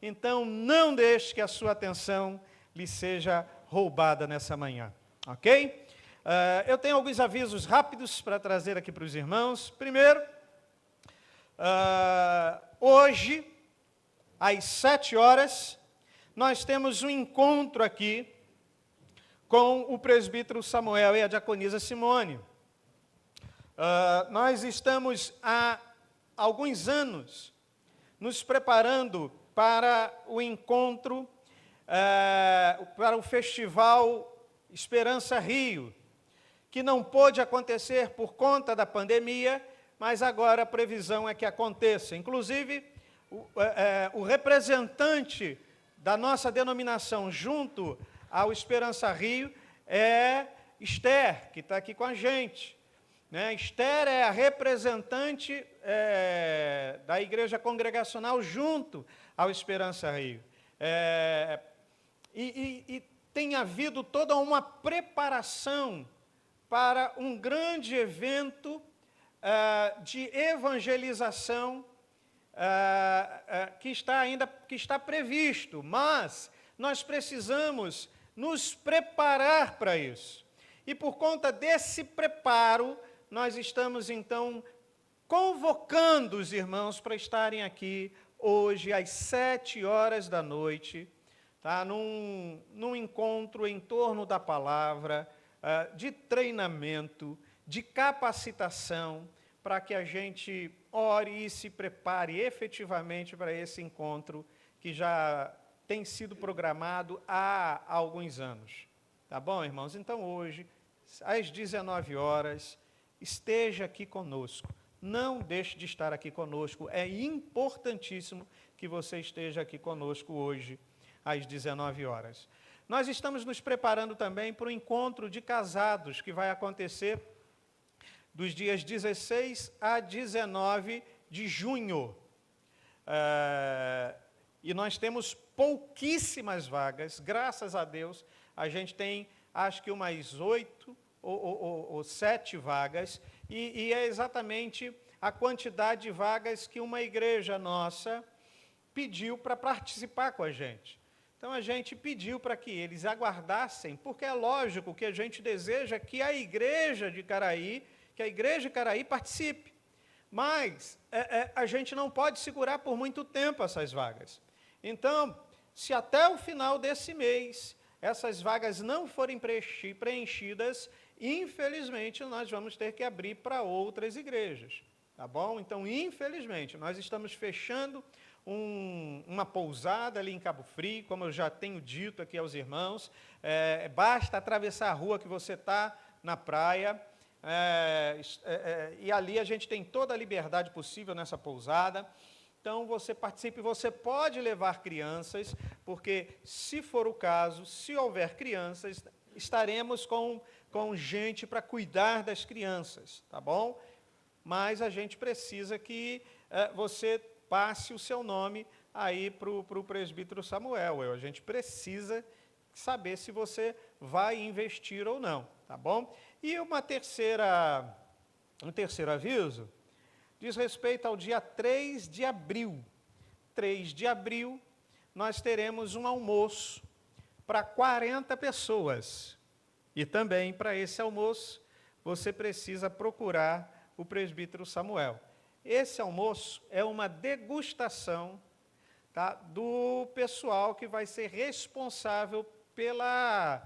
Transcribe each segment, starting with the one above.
Então, não deixe que a sua atenção lhe seja roubada nessa manhã, ok? Eu tenho alguns avisos rápidos para trazer aqui para os irmãos. Primeiro, hoje, às 7 horas, nós temos um encontro aqui com o presbítero Samuel e a diaconisa Simone. Nós estamos há alguns anos nos preparando para o encontro, para o festival Esperança Rio, que não pôde acontecer por conta da pandemia, mas agora a previsão é que aconteça. Inclusive, o representante da nossa denominação junto ao Esperança Rio é Esther, que está aqui com a gente. Esther é a representante da Igreja Congregacional junto ao Esperança Rio. E tem havido toda uma preparação para um grande evento de evangelização que está previsto, mas nós precisamos nos preparar para isso. E por conta desse preparo, nós estamos então convocando os irmãos para estarem aqui hoje às 7 horas da noite, tá? num encontro em torno da palavra, de treinamento, de capacitação, para que a gente ore e se prepare efetivamente para esse encontro que já tem sido programado há alguns anos. Tá bom, irmãos? Então, hoje, às 19 horas, esteja aqui conosco. Não deixe de estar aqui conosco. É importantíssimo que você esteja aqui conosco hoje, às 19 horas. Nós estamos nos preparando também para o encontro de casados, que vai acontecer dos dias 16 a 19 de junho. E nós temos pouquíssimas vagas, graças a Deus. A gente tem, acho que umas 8 ou 7 vagas, e é exatamente a quantidade de vagas que uma igreja nossa pediu para participar com a gente. Então, a gente pediu para que eles aguardassem, porque é lógico que a gente deseja que a igreja de Caraí participe. Mas a gente não pode segurar por muito tempo essas vagas. Então, se até o final desse mês essas vagas não forem preenchidas, infelizmente, nós vamos ter que abrir para outras igrejas. Tá bom? Então, infelizmente, nós estamos fechando uma pousada ali em Cabo Frio, como eu já tenho dito aqui aos irmãos. Basta atravessar a rua que você está na praia, e ali a gente tem toda a liberdade possível nessa pousada. Então, você participe, você pode levar crianças, porque, se for o caso, se houver crianças, estaremos com gente para cuidar das crianças, tá bom? Mas a gente precisa que você passe o seu nome aí para o presbítero Samuel. A gente precisa saber se você vai investir ou não, tá bom? E um terceiro aviso diz respeito ao dia 3 de abril. 3 de abril, nós teremos um almoço para 40 pessoas. E também, para esse almoço, você precisa procurar o presbítero Samuel. Esse almoço é uma degustação, tá, do pessoal que vai ser responsável pela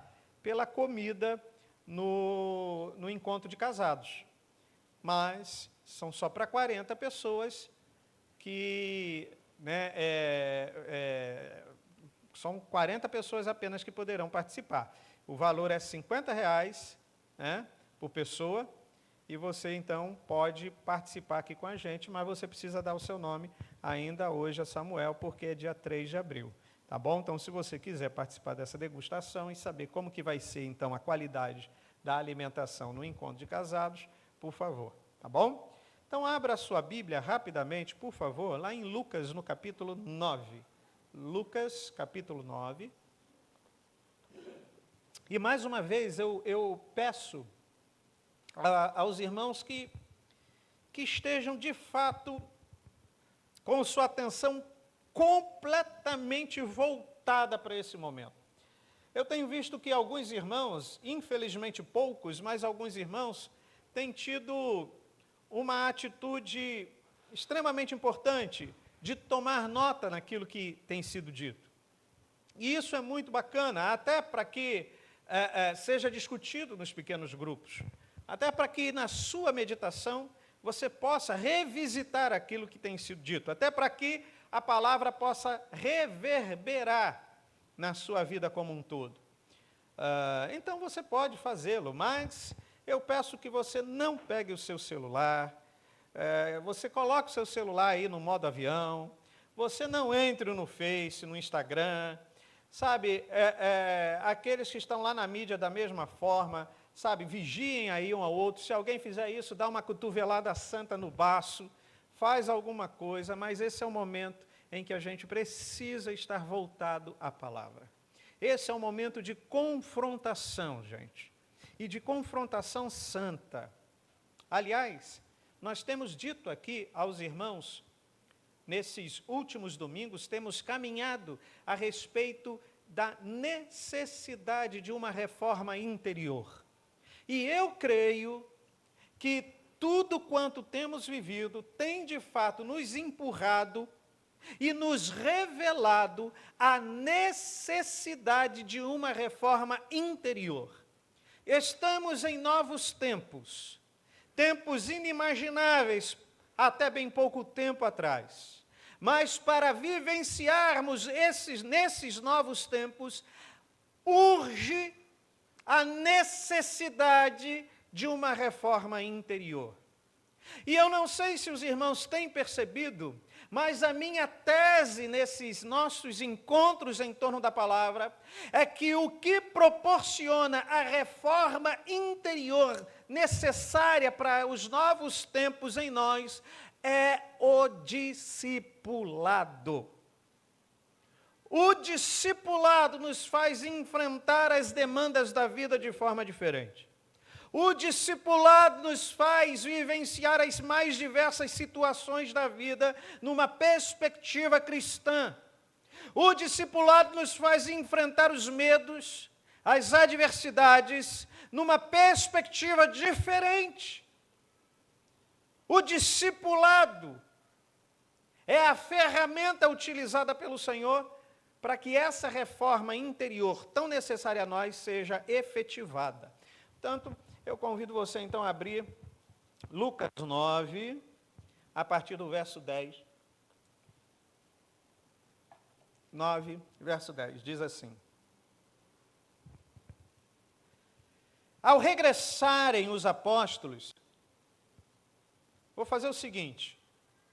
comida no encontro de casados. Mas são só para 40 pessoas que, são 40 pessoas apenas que poderão participar. O valor é R$50, por pessoa, e você, então, pode participar aqui com a gente, mas você precisa dar o seu nome ainda hoje a Samuel, porque é dia 3 de abril. Tá bom? Então, se você quiser participar dessa degustação e saber como que vai ser, então, a qualidade da alimentação no encontro de casados, por favor. Tá bom? Então, abra a sua Bíblia rapidamente, por favor, lá em Lucas, no capítulo 9. Lucas, capítulo 9. E, mais uma vez, eu peço aos irmãos que estejam, de fato, com sua atenção completamente extremamente voltada para esse momento. Eu tenho visto que alguns irmãos, infelizmente poucos, mas alguns irmãos, têm tido uma atitude extremamente importante de tomar nota naquilo que tem sido dito. E isso é muito bacana, até para que seja discutido nos pequenos grupos, até para que na sua meditação você possa revisitar aquilo que tem sido dito, até para que a palavra possa reverberar na sua vida como um todo. Então você pode fazê-lo, mas eu peço que você não pegue o seu celular, você coloque o seu celular aí no modo avião, você não entre no Face, no Instagram, sabe, aqueles que estão lá na mídia da mesma forma, sabe, vigiem aí um ao outro, se alguém fizer isso, dá uma cotovelada santa no baço, faz alguma coisa, mas esse é o momento em que a gente precisa estar voltado à palavra. Esse é um momento de confrontação, gente, e de confrontação santa. Aliás, nós temos dito aqui aos irmãos, nesses últimos domingos, temos caminhado a respeito da necessidade de uma reforma interior. E eu creio que tudo quanto temos vivido tem, de fato, nos empurrado e nos revelado a necessidade de uma reforma interior. Estamos em novos tempos, tempos inimagináveis até bem pouco tempo atrás. Mas para vivenciarmos nesses novos tempos, urge a necessidade de uma reforma interior. E eu não sei se os irmãos têm percebido, mas a minha tese nesses nossos encontros em torno da palavra é que o que proporciona a reforma interior necessária para os novos tempos em nós é o discipulado. O discipulado nos faz enfrentar as demandas da vida de forma diferente. O discipulado nos faz vivenciar as mais diversas situações da vida numa perspectiva cristã. O discipulado nos faz enfrentar os medos, as adversidades, numa perspectiva diferente. O discipulado é a ferramenta utilizada pelo Senhor para que essa reforma interior tão necessária a nós seja efetivada. Portanto, eu convido você então a abrir Lucas 9, a partir do verso 10. 9, verso 10, diz assim: Ao regressarem os apóstolos, vou fazer o seguinte,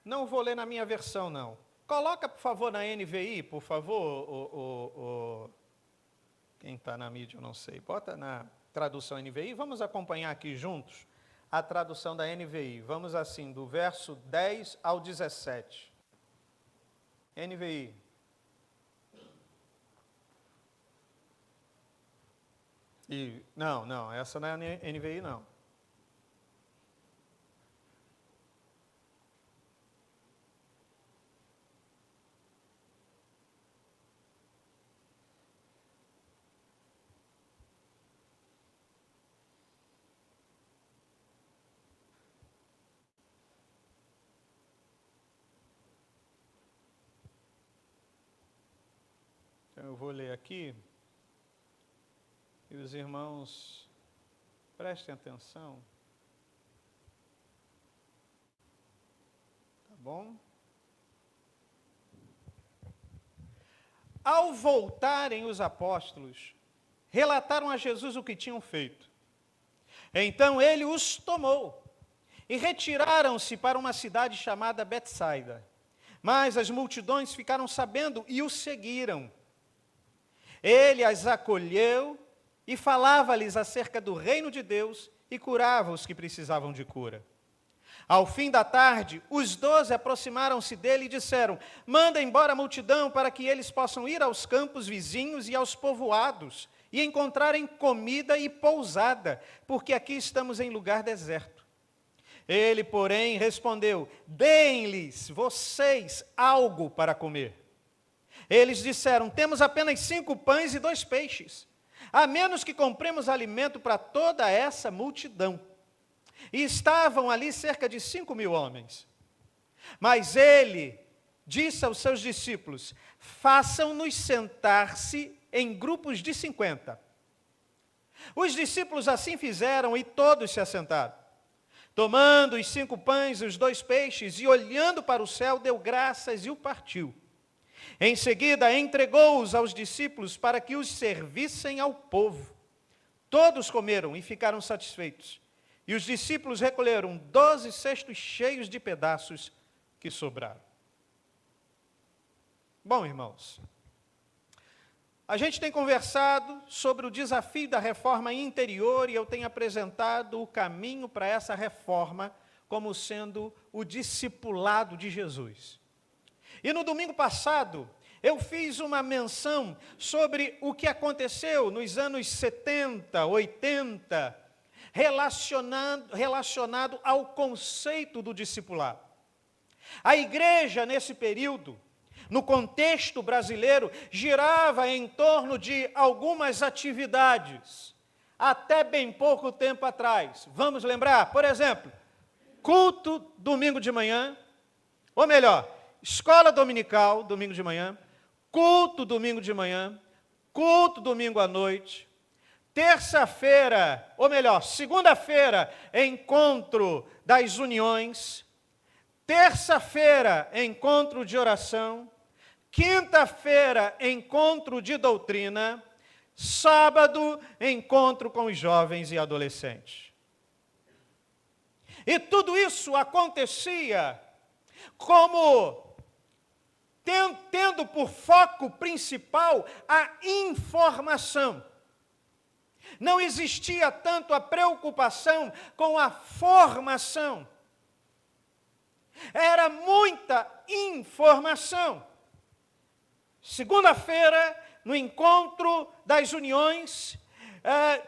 não vou ler na minha versão, não. Coloca, por favor, na NVI, por favor, quem está na mídia, eu não sei. Bota na tradução NVI, vamos acompanhar aqui juntos a tradução da NVI. Vamos assim, do verso 10 ao 17. NVI. Não, essa não é a NVI, não. Então, eu vou ler aqui. E os irmãos, prestem atenção. Tá bom? Ao voltarem os apóstolos, relataram a Jesus o que tinham feito. Então ele os tomou e retiraram-se para uma cidade chamada Betsaida. Mas as multidões ficaram sabendo e o seguiram. Ele as acolheu e falava-lhes acerca do reino de Deus e curava os que precisavam de cura. Ao fim da tarde, os 12 aproximaram-se dele e disseram: Manda embora a multidão para que eles possam ir aos campos vizinhos e aos povoados e encontrarem comida e pousada, porque aqui estamos em lugar deserto. Ele, porém, respondeu: Deem-lhes vocês algo para comer. Eles disseram: temos apenas 5 pães e 2 peixes, a menos que compremos alimento para toda essa multidão. E estavam ali cerca de 5.000 homens. Mas ele disse aos seus discípulos: façam-nos sentar-se em grupos de 50. Os discípulos assim fizeram e todos se assentaram. Tomando os 5 pães e os 2 peixes e olhando para o céu, deu graças e o partiu. Em seguida, entregou-os aos discípulos para que os servissem ao povo. Todos comeram e ficaram satisfeitos. E os discípulos recolheram 12 cestos cheios de pedaços que sobraram. Bom, irmãos, a gente tem conversado sobre o desafio da reforma interior e eu tenho apresentado o caminho para essa reforma como sendo o discipulado de Jesus. E no domingo passado, eu fiz uma menção sobre o que aconteceu nos anos 70, 80, relacionado ao conceito do discipulado. A igreja, nesse período, no contexto brasileiro, girava em torno de algumas atividades, até bem pouco tempo atrás. Vamos lembrar, por exemplo, culto domingo de manhã, ou melhor, escola dominical, domingo de manhã, culto domingo de manhã, culto domingo à noite, terça-feira, ou melhor, segunda-feira, encontro das uniões, terça-feira, encontro de oração, quinta-feira, encontro de doutrina, sábado, encontro com os jovens e adolescentes. E tudo isso acontecia como tendo por foco principal a informação. Não existia tanto a preocupação com a formação. Era muita informação. Segunda-feira, no encontro das uniões,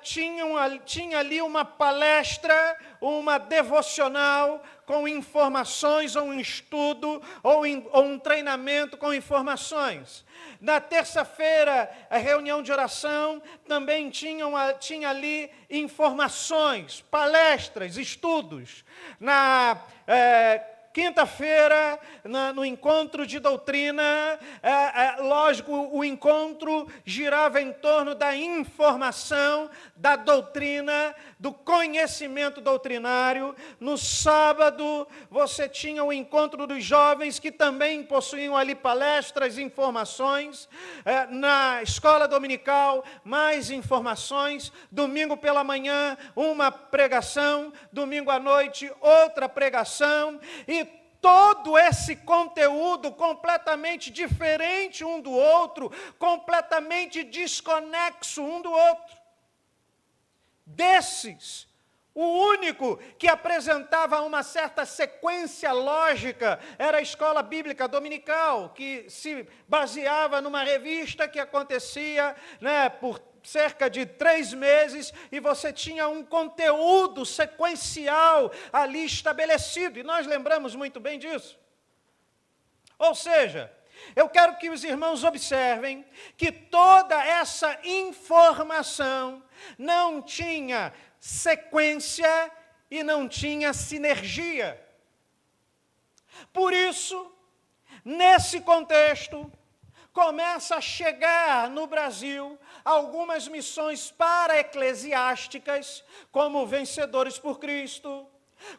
tinha ali uma palestra, uma devocional com informações, ou um estudo, ou um treinamento com informações. Na terça-feira, a reunião de oração, também tinha ali informações, palestras, estudos. Na quinta-feira, no encontro de doutrina, lógico, o encontro girava em torno da informação, da doutrina, do conhecimento doutrinário. No sábado, você tinha o encontro dos jovens, que também possuíam ali palestras, informações. Na escola dominical, mais informações. Domingo pela manhã, uma pregação. Domingo à noite, outra pregação. E todo esse conteúdo completamente diferente um do outro, completamente desconexo um do outro. Desses, o único que apresentava uma certa sequência lógica era a escola bíblica dominical, que se baseava numa revista que acontecia, por cerca de 3 meses, e você tinha um conteúdo sequencial ali estabelecido, e nós lembramos muito bem disso. Ou seja, eu quero que os irmãos observem que toda essa informação não tinha sequência e não tinha sinergia. Por isso, nesse contexto, começa a chegar no Brasil algumas missões para-eclesiásticas, como Vencedores por Cristo,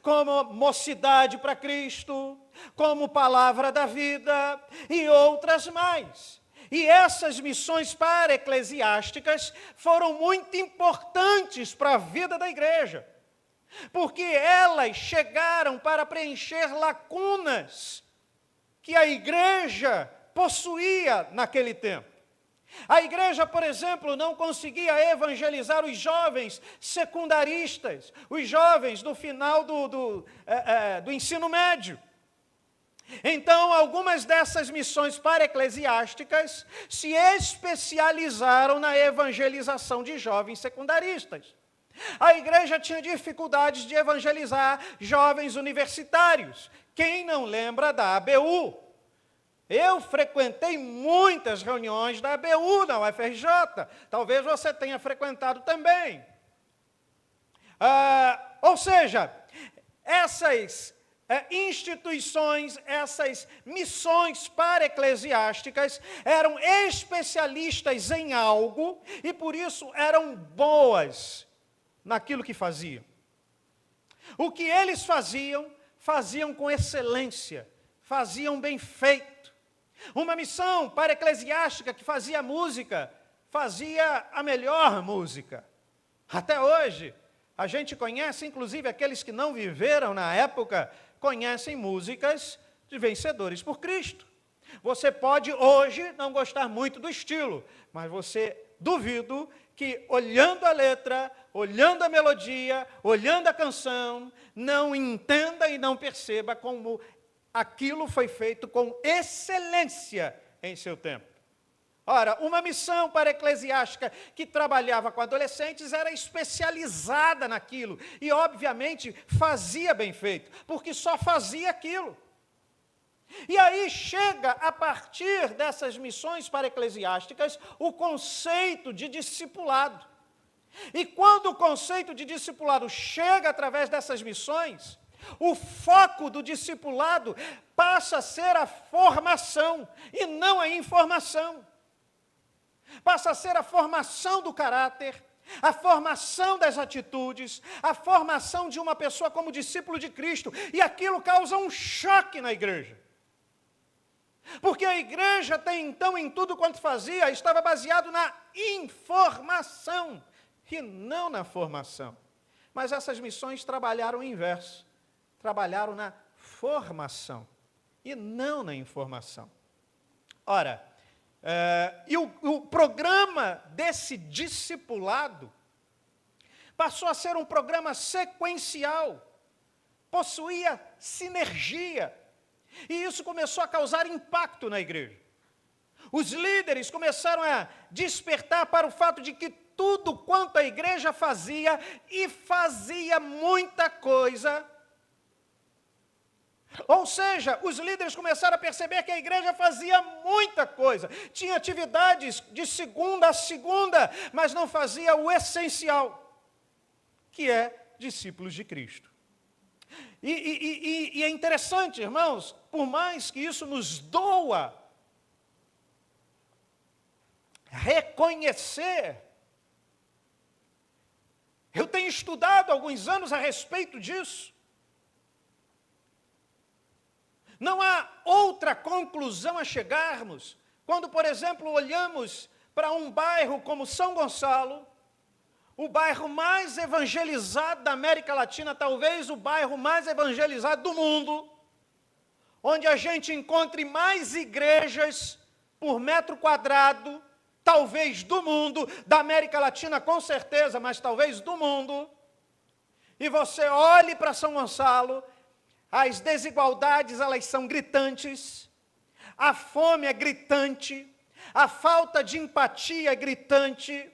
como Mocidade para Cristo, como Palavra da Vida e outras mais. E essas missões para-eclesiásticas foram muito importantes para a vida da igreja, porque elas chegaram para preencher lacunas que a igreja possuía naquele tempo. A igreja, por exemplo, não conseguia evangelizar os jovens secundaristas, os jovens do final do ensino médio. Então, algumas dessas missões para-eclesiásticas se especializaram na evangelização de jovens secundaristas. A igreja tinha dificuldades de evangelizar jovens universitários. Quem não lembra da ABU? Eu frequentei muitas reuniões da ABU, na UFRJ. Talvez você tenha frequentado também. Ou seja, essas instituições, essas missões para-eclesiásticas eram especialistas em algo e por isso eram boas naquilo que faziam. O que eles faziam, faziam com excelência, faziam bem feito. Uma missão para-eclesiástica que fazia música, fazia a melhor música. Até hoje, a gente conhece, inclusive aqueles que não viveram na época, conhecem músicas de vencedores por Cristo. Você pode hoje não gostar muito do estilo, mas você duvido que olhando a letra, olhando a melodia, olhando a canção, não entenda e não perceba como aquilo foi feito com excelência em seu tempo. Ora, uma missão para-eclesiástica que trabalhava com adolescentes era especializada naquilo e, obviamente, fazia bem feito, porque só fazia aquilo. E aí chega, a partir dessas missões para-eclesiásticas, o conceito de discipulado. E quando o conceito de discipulado chega através dessas missões, o foco do discipulado passa a ser a formação e não a informação. Passa a ser a formação do caráter, a formação das atitudes, a formação de uma pessoa como discípulo de Cristo. E aquilo causa um choque na igreja. Porque a igreja até então, em tudo quanto fazia, estava baseado na informação e não na formação. Mas essas missões trabalharam o inverso. Trabalharam na formação e não na informação. Ora, o programa desse discipulado passou a ser um programa sequencial, possuía sinergia, e isso começou a causar impacto na igreja. Os líderes começaram a despertar para o fato de que tudo quanto a igreja fazia, e fazia muita coisa. Ou seja, os líderes começaram a perceber que a igreja fazia muita coisa. Tinha atividades de segunda a segunda, mas não fazia o essencial, que é discípulos de Cristo. E é interessante, irmãos, por mais que isso nos doa reconhecer, eu tenho estudado há alguns anos a respeito disso. Não há outra conclusão a chegarmos quando, por exemplo, olhamos para um bairro como São Gonçalo, o bairro mais evangelizado da América Latina, talvez o bairro mais evangelizado do mundo, onde a gente encontre mais igrejas por metro quadrado, talvez do mundo, da América Latina com certeza, mas talvez do mundo, e você olhe para São Gonçalo, as desigualdades, elas são gritantes, a fome é gritante, a falta de empatia é gritante,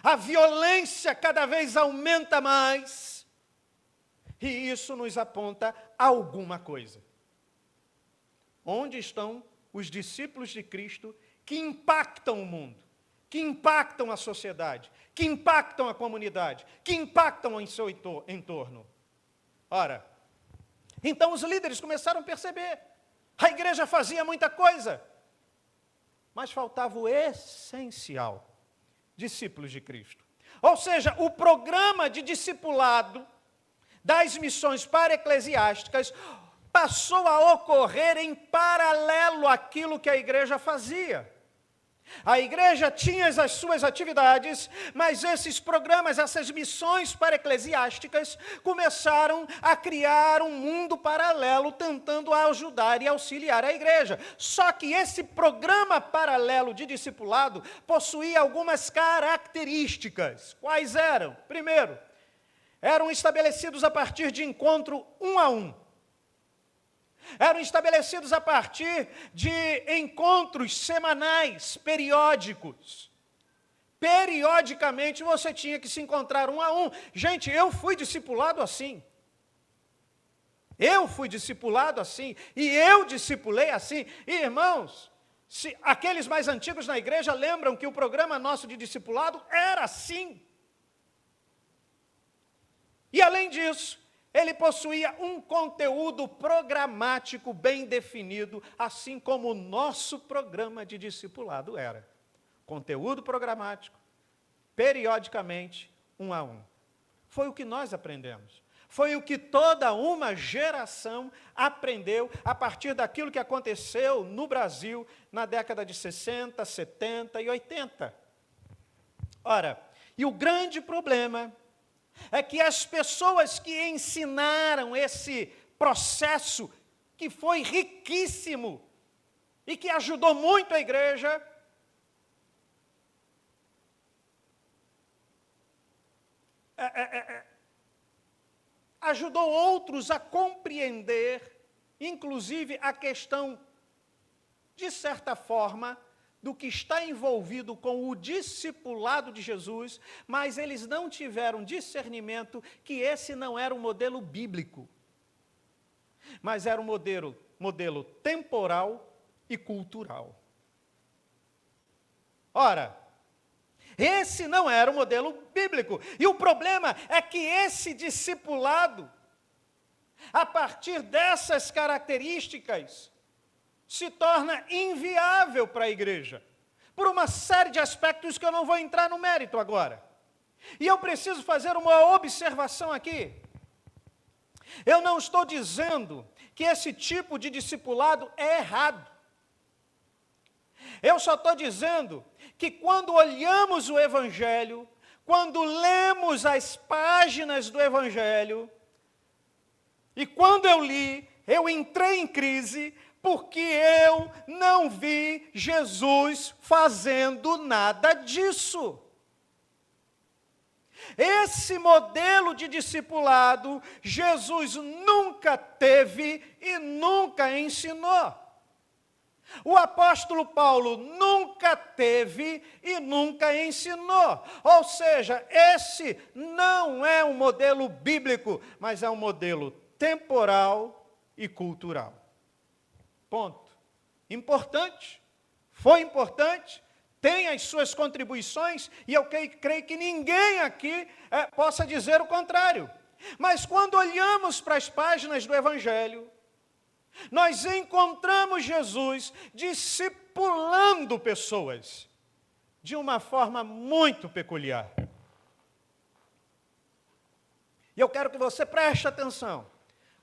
a violência cada vez aumenta mais, e isso nos aponta a alguma coisa. Onde estão os discípulos de Cristo que impactam o mundo, que impactam a sociedade, que impactam a comunidade, que impactam em seu entorno? Ora, então os líderes começaram a perceber, a igreja fazia muita coisa, mas faltava o essencial, discípulos de Cristo. Ou seja, o programa de discipulado das missões para-eclesiásticas passou a ocorrer em paralelo àquilo que a igreja fazia. A igreja tinha as suas atividades, mas esses programas, essas missões para-eclesiásticas começaram a criar um mundo paralelo, tentando ajudar e auxiliar a igreja. Só que esse programa paralelo de discipulado possuía algumas características. Quais eram? Primeiro, eram estabelecidos a partir de encontro um a um. Eram estabelecidos a partir de encontros semanais, periódicos. Periodicamente você tinha que se encontrar um a um. Gente, eu fui discipulado assim. Eu fui discipulado assim, e eu discipulei assim. E, irmãos, se aqueles mais antigos na igreja lembram que o programa nosso de discipulado era assim. E, além disso, ele possuía um conteúdo programático bem definido, assim como o nosso programa de discipulado era. Conteúdo programático, periodicamente, 1 a 1. Foi o que nós aprendemos. Foi o que toda uma geração aprendeu a partir daquilo que aconteceu no Brasil na década de 60, 70 e 80. Ora, e o grande problema é que as pessoas que ensinaram esse processo, que foi riquíssimo e que ajudou muito a igreja, ajudou outros a compreender, inclusive, a questão, de certa forma, do que está envolvido com o discipulado de Jesus, mas eles não tiveram discernimento que esse não era um modelo bíblico, mas era um modelo temporal e cultural. Ora, esse não era o modelo bíblico. E o problema é que esse discipulado, a partir dessas características, se torna inviável para a igreja, por uma série de aspectos que eu não vou entrar no mérito agora. E eu preciso fazer uma observação aqui. Eu não estou dizendo que esse tipo de discipulado é errado. Eu só estou dizendo que quando olhamos o Evangelho, quando lemos as páginas do Evangelho, e quando eu li, eu entrei em crise, porque eu não vi Jesus fazendo nada disso. Esse modelo de discipulado, Jesus nunca teve e nunca ensinou. O apóstolo Paulo nunca teve e nunca ensinou. Ou seja, esse não é um modelo bíblico, mas é um modelo temporal e cultural. Ponto. Importante. Foi importante. Tem as suas contribuições, e eu creio que ninguém aqui possa dizer o contrário. Mas quando olhamos para as páginas do Evangelho, nós encontramos Jesus discipulando pessoas de uma forma muito peculiar. E eu quero que você preste atenção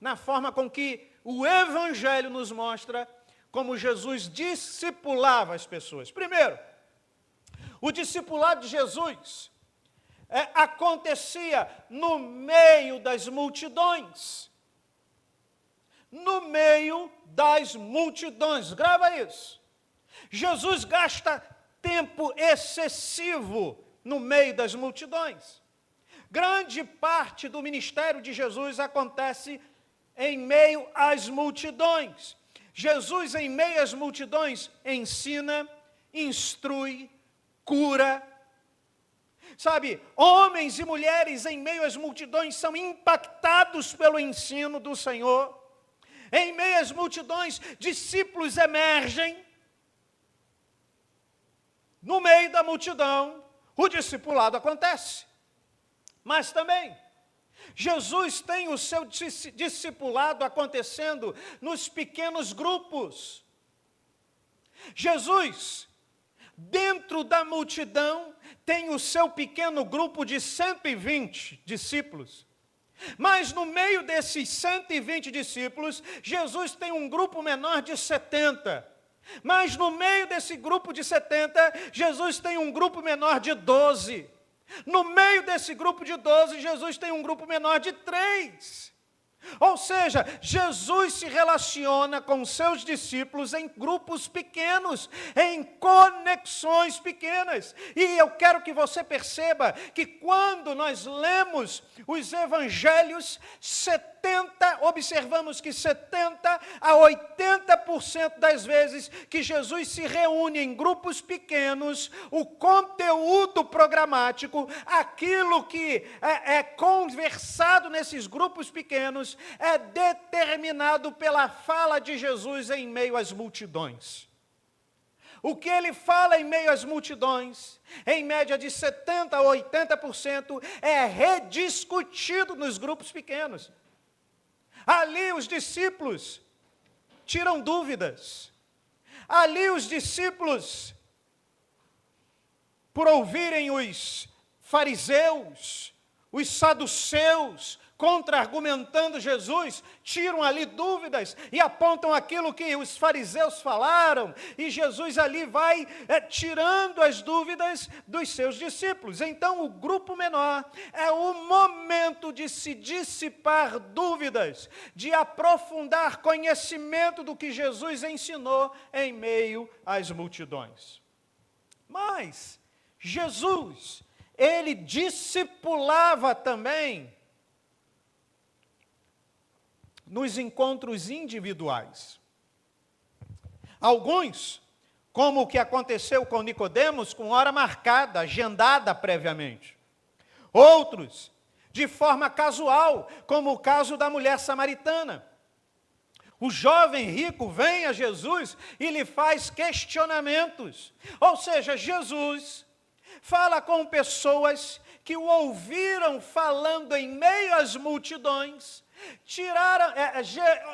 na forma com que o Evangelho nos mostra como Jesus discipulava as pessoas. Primeiro, o discipulado de Jesus acontecia no meio das multidões. No meio das multidões. Grava isso. Jesus gasta tempo excessivo no meio das multidões. Grande parte do ministério de Jesus acontece em meio às multidões. Jesus, em meio às multidões, ensina, instrui, cura. Sabe, homens e mulheres em meio às multidões são impactados pelo ensino do Senhor. Em meio às multidões, discípulos emergem. No meio da multidão, o discipulado acontece. Mas também, Jesus tem o seu discipulado acontecendo nos pequenos grupos. Jesus, dentro da multidão, tem o seu pequeno grupo de 120 discípulos. Mas no meio desses 120 discípulos, Jesus tem um grupo menor de 70. Mas no meio desse grupo de 70, Jesus tem um grupo menor de 12. No meio desse grupo de 12, Jesus tem um grupo menor de 3. Ou seja, Jesus se relaciona com seus discípulos em grupos pequenos, em conexões pequenas. E eu quero que você perceba que quando nós lemos os evangelhos, 70% observamos que 70 a 80% das vezes que Jesus se reúne em grupos pequenos, o conteúdo programático, aquilo que é conversado nesses grupos pequenos, é determinado pela fala de Jesus em meio às multidões. O que ele fala em meio às multidões, em média de 70% a 80%, é rediscutido nos grupos pequenos. Ali os discípulos tiram dúvidas. Ali os discípulos, por ouvirem os fariseus, os saduceus, contra-argumentando Jesus, tiram ali dúvidas e apontam aquilo que os fariseus falaram, e Jesus ali vai tirando as dúvidas dos seus discípulos. Então, o grupo menor é o momento de se dissipar dúvidas, de aprofundar conhecimento do que Jesus ensinou em meio às multidões. Mas, Jesus, ele discipulava também nos encontros individuais. Alguns, como o que aconteceu com Nicodemos, com hora marcada, agendada previamente. Outros, de forma casual, como o caso da mulher samaritana. O jovem rico vem a Jesus e lhe faz questionamentos. Ou seja, Jesus fala com pessoas que o ouviram falando em meio às multidões,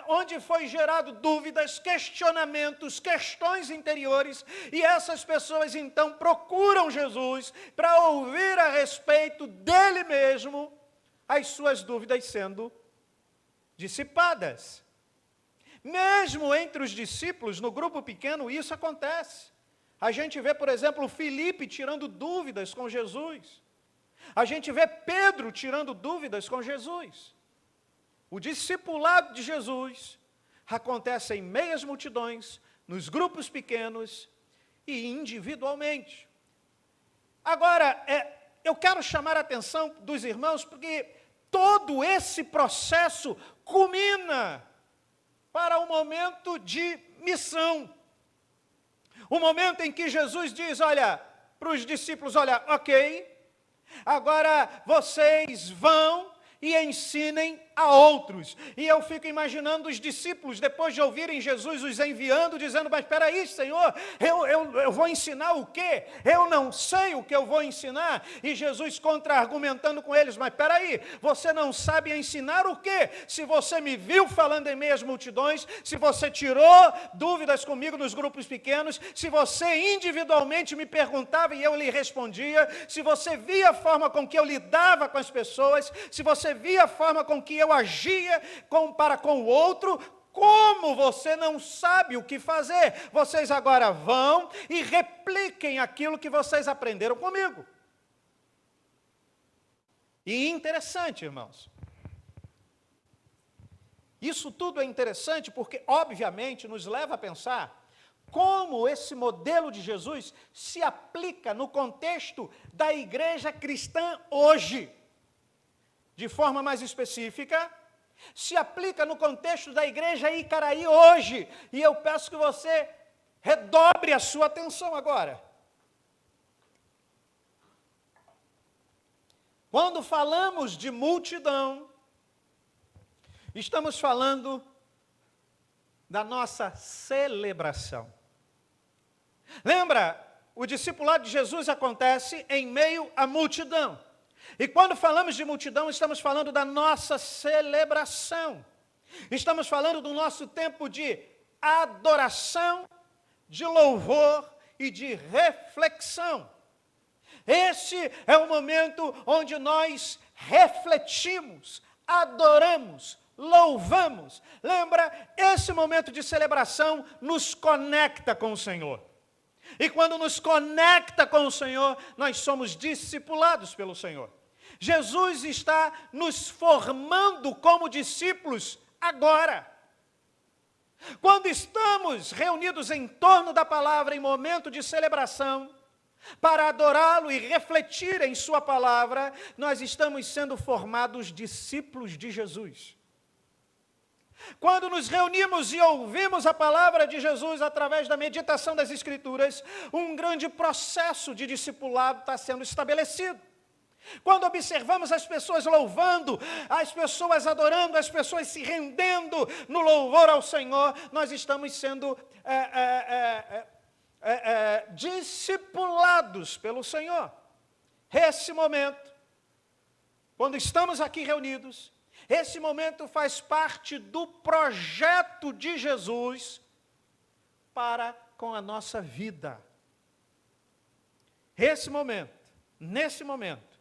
onde foi gerado dúvidas, questionamentos, questões interiores, e essas pessoas então procuram Jesus para ouvir a respeito dele mesmo, as suas dúvidas sendo dissipadas. Mesmo entre os discípulos, no grupo pequeno, isso acontece. A gente vê, por exemplo, Filipe tirando dúvidas com Jesus. A gente vê Pedro tirando dúvidas com Jesus. O discipulado de Jesus acontece em meias multidões, nos grupos pequenos e individualmente. Agora, eu quero chamar a atenção dos irmãos, porque todo esse processo culmina para o momento de missão. O momento em que Jesus diz, olha, para os discípulos, olha, ok, agora vocês vão e ensinem a outros. E eu fico imaginando os discípulos, depois de ouvirem Jesus os enviando, dizendo, mas espera aí, Senhor, eu vou ensinar o quê? Eu não sei o que eu vou ensinar. E Jesus contra-argumentando com eles, mas espera aí, você não sabe ensinar o quê? Se você me viu falando em meio às multidões, se você tirou dúvidas comigo nos grupos pequenos, se você individualmente me perguntava e eu lhe respondia, se você via a forma com que eu lidava com as pessoas, se você via a forma com que eu agia para com o outro, como você não sabe o que fazer? Vocês agora vão e repliquem aquilo que vocês aprenderam comigo. E interessante, irmãos. Isso tudo é interessante porque, obviamente, nos leva a pensar como esse modelo de Jesus se aplica no contexto da igreja cristã hoje. De forma mais específica, se aplica no contexto da igreja Icaraí hoje. E eu peço que você redobre a sua atenção agora. Quando falamos de multidão, estamos falando da nossa celebração. Lembra, o discipulado de Jesus acontece em meio à multidão. E quando falamos de multidão, estamos falando da nossa celebração. Estamos falando do nosso tempo de adoração, de louvor e de reflexão. Esse é o momento onde nós refletimos, adoramos, louvamos. Lembra, esse momento de celebração nos conecta com o Senhor. E quando nos conecta com o Senhor, nós somos discipulados pelo Senhor. Jesus está nos formando como discípulos agora. Quando estamos reunidos em torno da palavra em momento de celebração, para adorá-lo e refletir em sua palavra, nós estamos sendo formados discípulos de Jesus. Quando nos reunimos e ouvimos a palavra de Jesus através da meditação das Escrituras, um grande processo de discipulado está sendo estabelecido. Quando observamos as pessoas louvando, as pessoas adorando, as pessoas se rendendo no louvor ao Senhor, nós estamos sendo discipulados pelo Senhor. Esse momento, quando estamos aqui reunidos, esse momento faz parte do projeto de Jesus para com a nossa vida. Nesse momento,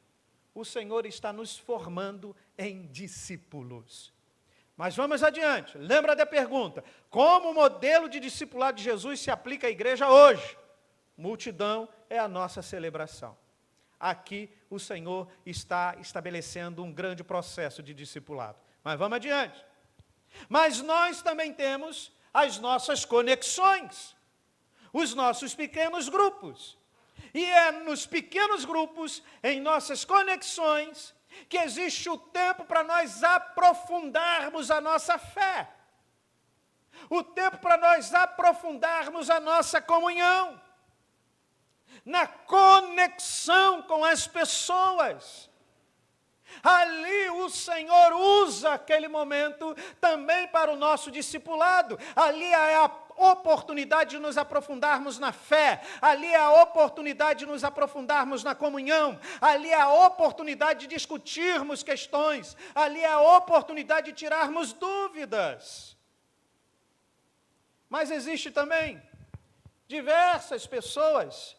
o Senhor está nos formando em discípulos. Mas vamos adiante. Lembra da pergunta: como o modelo de discipulado de Jesus se aplica à igreja hoje? Multidão é a nossa celebração. Aqui o Senhor está estabelecendo um grande processo de discipulado. Mas vamos adiante. Mas nós também temos as nossas conexões, os nossos pequenos grupos. E é nos pequenos grupos, em nossas conexões, que existe o tempo para nós aprofundarmos a nossa fé. O tempo para nós aprofundarmos a nossa comunhão. Na conexão com as pessoas. Ali o Senhor usa aquele momento também para o nosso discipulado. Ali é a oportunidade de nos aprofundarmos na fé, ali é a oportunidade de nos aprofundarmos na comunhão, ali é a oportunidade de discutirmos questões, ali é a oportunidade de tirarmos dúvidas. Mas existe também diversas pessoas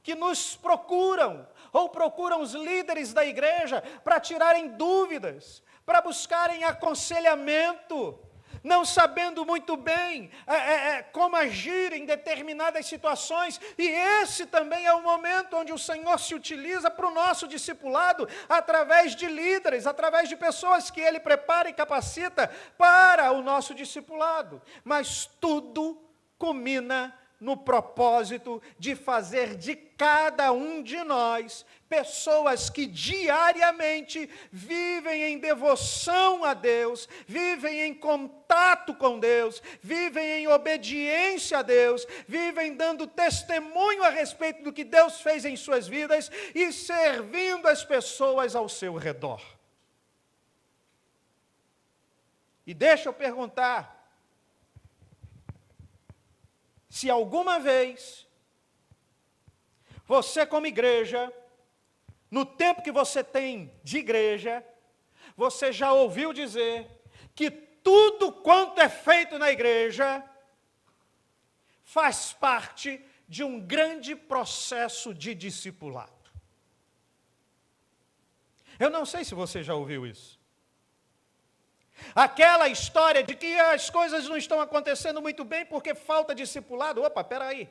que nos procuram, ou procuram os líderes da igreja para tirarem dúvidas, para buscarem aconselhamento, não sabendo muito bem como agir em determinadas situações, e esse também é o momento onde o Senhor se utiliza para o nosso discipulado, através de líderes, através de pessoas que Ele prepara e capacita para o nosso discipulado. Mas tudo culmina no propósito de fazer de cada um de nós pessoas que diariamente vivem em devoção a Deus, vivem em contato com Deus, vivem em obediência a Deus, vivem dando testemunho a respeito do que Deus fez em suas vidas e servindo as pessoas ao seu redor. E deixa eu perguntar, se alguma vez, você como igreja, no tempo que você tem de igreja, você já ouviu dizer que tudo quanto é feito na igreja faz parte de um grande processo de discipulado. Eu não sei se você já ouviu isso. Aquela história de que as coisas não estão acontecendo muito bem porque falta discipulado. Opa, peraí.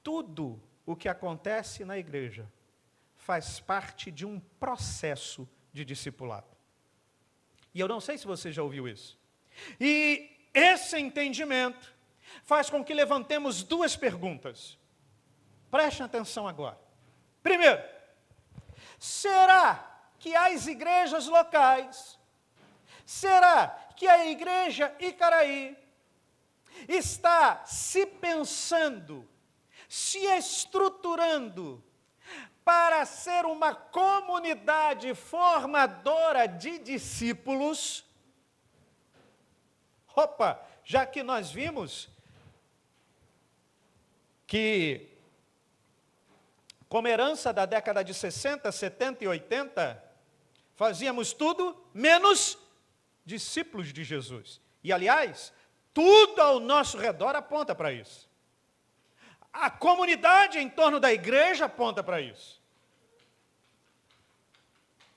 Tudo o que acontece na igreja faz parte de um processo de discipulado. E eu não sei se você já ouviu isso. E esse entendimento faz com que levantemos duas perguntas. Prestem atenção agora. Primeiro, será que as igrejas locais, será que a igreja Icaraí está se pensando, se estruturando para ser uma comunidade formadora de discípulos? Opa, já que nós vimos que, como herança da década de 60, 70 e 80, fazíamos tudo menos discípulos de Jesus. E, aliás, tudo ao nosso redor aponta para isso. A comunidade em torno da igreja aponta para isso.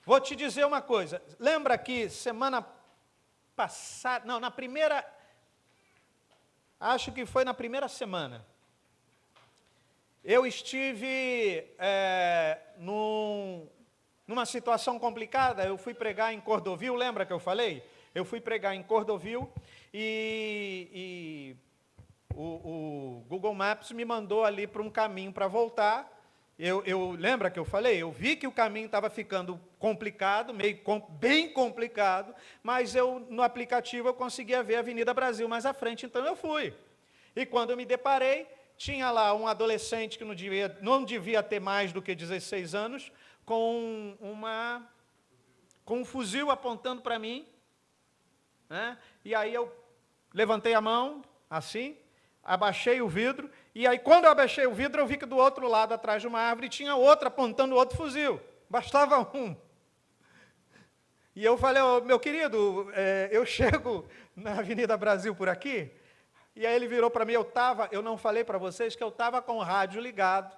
Vou te dizer uma coisa. Lembra que semana passada, não, na primeira, acho que foi na primeira semana, eu estive numa situação complicada. Eu fui pregar em Cordovil, lembra que eu falei? Eu fui pregar em Cordovil e o Google Maps me mandou ali para um caminho para voltar, Lembra que eu falei? Eu vi que o caminho estava ficando complicado, bem complicado, mas no aplicativo eu conseguia ver a Avenida Brasil mais à frente, então eu fui. E quando eu me deparei, tinha lá um adolescente que não devia ter mais do que 16 anos, com um fuzil apontando para mim, né? E aí eu levantei a mão, assim, abaixei o vidro, e aí quando eu abaixei o vidro, eu vi que do outro lado, atrás de uma árvore, tinha outro apontando outro fuzil. Bastava um. E eu falei, meu querido, eu chego na Avenida Brasil por aqui? E aí ele virou para mim, eu não falei para vocês que eu estava com o rádio ligado,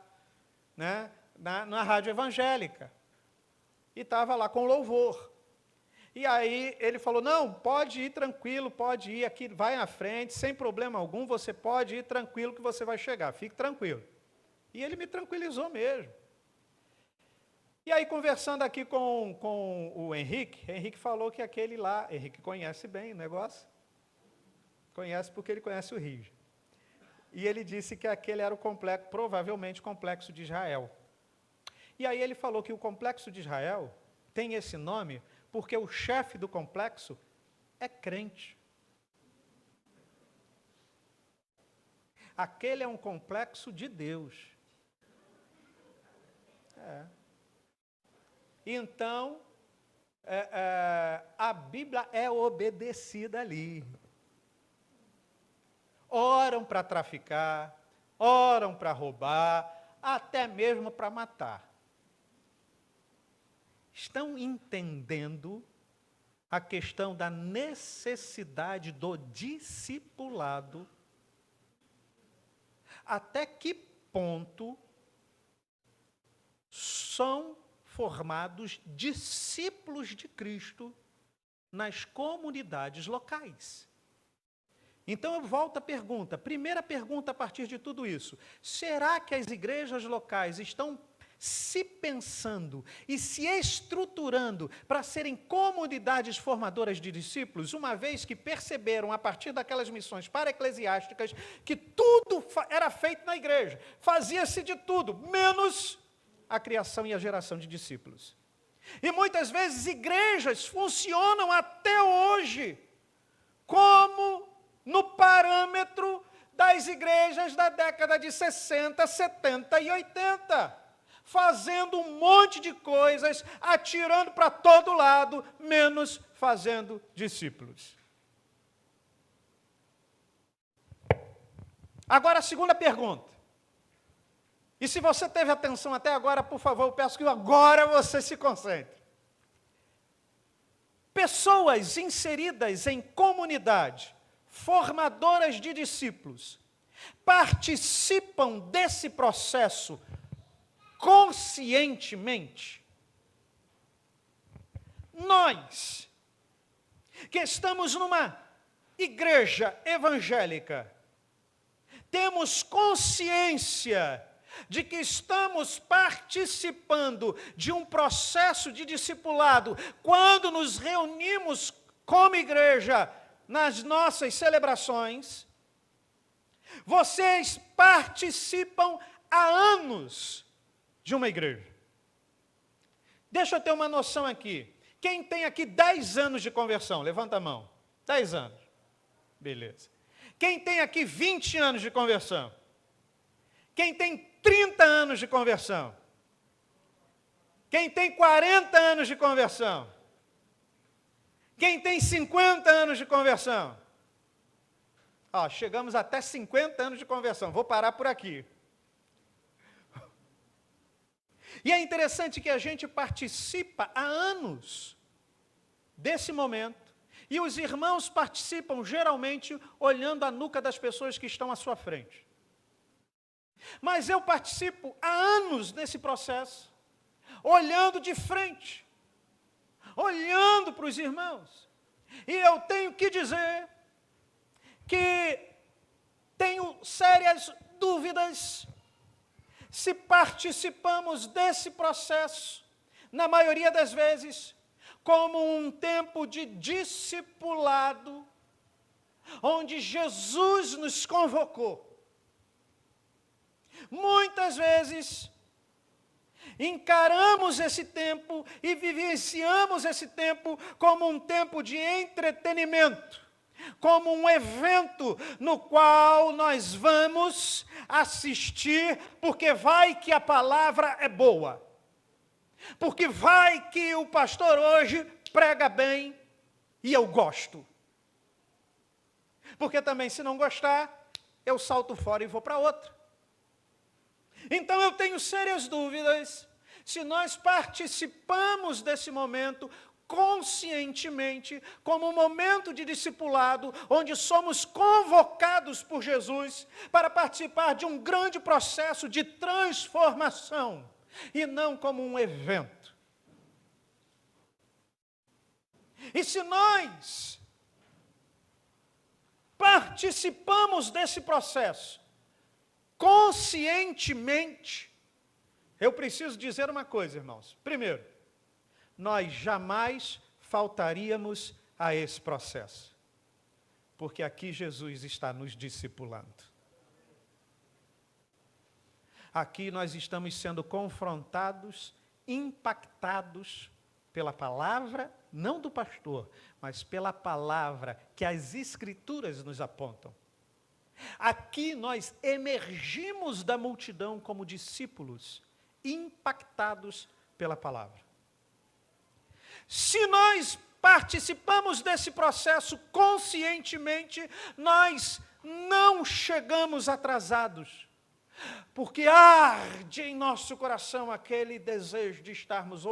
né, na rádio evangélica. E estava lá com louvor. E aí ele falou, não, pode ir tranquilo, pode ir aqui, vai à frente, sem problema algum, você pode ir tranquilo que você vai chegar, fique tranquilo. E ele me tranquilizou mesmo. E aí, conversando aqui com o Henrique falou que aquele lá, Henrique conhece bem o negócio, conhece porque ele conhece o Rio. E ele disse que aquele era provavelmente o complexo de Israel. E aí ele falou que o complexo de Israel tem esse nome porque o chefe do complexo é crente. Aquele é um complexo de Deus. Então, a Bíblia é obedecida ali. Oram para traficar, oram para roubar, até mesmo para matar. Estão entendendo a questão da necessidade do discipulado? Até que ponto são formados discípulos de Cristo nas comunidades locais? Então eu volto à pergunta, primeira pergunta a partir de tudo isso. Será que as igrejas locais estão se pensando e se estruturando para serem comunidades formadoras de discípulos, uma vez que perceberam, a partir daquelas missões para-eclesiásticas, que tudo era feito na igreja, fazia-se de tudo, menos a criação e a geração de discípulos. E muitas vezes igrejas funcionam até hoje como no parâmetro das igrejas da década de 60, 70 e 80. Fazendo um monte de coisas, atirando para todo lado, menos fazendo discípulos. Agora a segunda pergunta. E se você teve atenção até agora, por favor, eu peço que agora você se concentre. Pessoas inseridas em comunidade, formadoras de discípulos, participam desse processo conscientemente? Nós, que estamos numa igreja evangélica, temos consciência de que estamos participando de um processo de discipulado quando nos reunimos como igreja nas nossas celebrações? Vocês participam há anos de uma igreja. Deixa eu ter uma noção aqui. Quem tem aqui 10 anos de conversão? Levanta a mão. 10 anos. Beleza. Quem tem aqui 20 anos de conversão? Quem tem 30 anos de conversão? Quem tem 40 anos de conversão? Quem tem 50 anos de conversão? Chegamos até 50 anos de conversão. Vou parar por aqui. E é interessante que a gente participa há anos desse momento, e os irmãos participam geralmente olhando a nuca das pessoas que estão à sua frente. Mas eu participo há anos nesse processo, olhando de frente, olhando para os irmãos. E eu tenho que dizer que tenho sérias dúvidas se participamos desse processo, na maioria das vezes, como um tempo de discipulado, onde Jesus nos convocou. Muitas vezes, encaramos esse tempo e vivenciamos esse tempo como um tempo de entretenimento, como um evento no qual nós vamos assistir, porque vai que a palavra é boa, porque vai que o pastor hoje prega bem e eu gosto. Porque também, se não gostar, eu salto fora e vou para outra. Então eu tenho sérias dúvidas se nós participamos desse momento conscientemente, como um momento de discipulado, onde somos convocados por Jesus para participar de um grande processo de transformação, e não como um evento. E se nós participamos desse processo conscientemente, eu preciso dizer uma coisa, irmãos. Primeiro, nós jamais faltaríamos a esse processo, porque aqui Jesus está nos discipulando. Aqui nós estamos sendo confrontados, impactados pela palavra, não do pastor, mas pela palavra que as Escrituras nos apontam. Aqui nós emergimos da multidão como discípulos, impactados pela palavra. Se nós participamos desse processo conscientemente, nós não chegamos atrasados, porque arde em nosso coração aquele desejo de estarmos,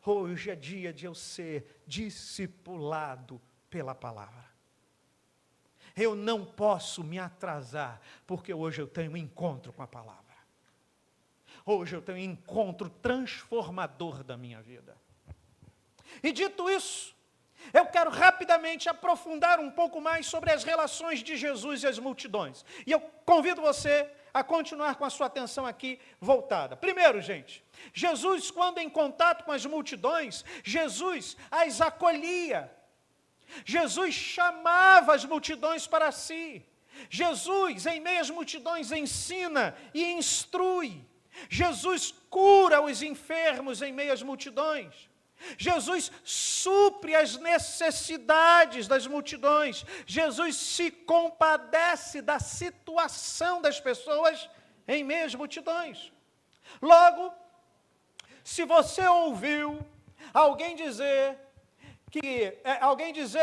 hoje é dia de eu ser discipulado pela palavra. Eu não posso me atrasar, porque hoje eu tenho um encontro com a palavra. Hoje eu tenho um encontro transformador da minha vida. E dito isso, eu quero rapidamente aprofundar um pouco mais sobre as relações de Jesus e as multidões. E eu convido você a continuar com a sua atenção aqui voltada. Primeiro, gente, Jesus, quando em contato com as multidões, Jesus as acolhia. Jesus chamava as multidões para si. Jesus, em meio às multidões, ensina e instrui. Jesus cura os enfermos em meio às multidões. Jesus supre as necessidades das multidões. Jesus se compadece da situação das pessoas em meio às multidões. Logo, se você ouviu alguém dizer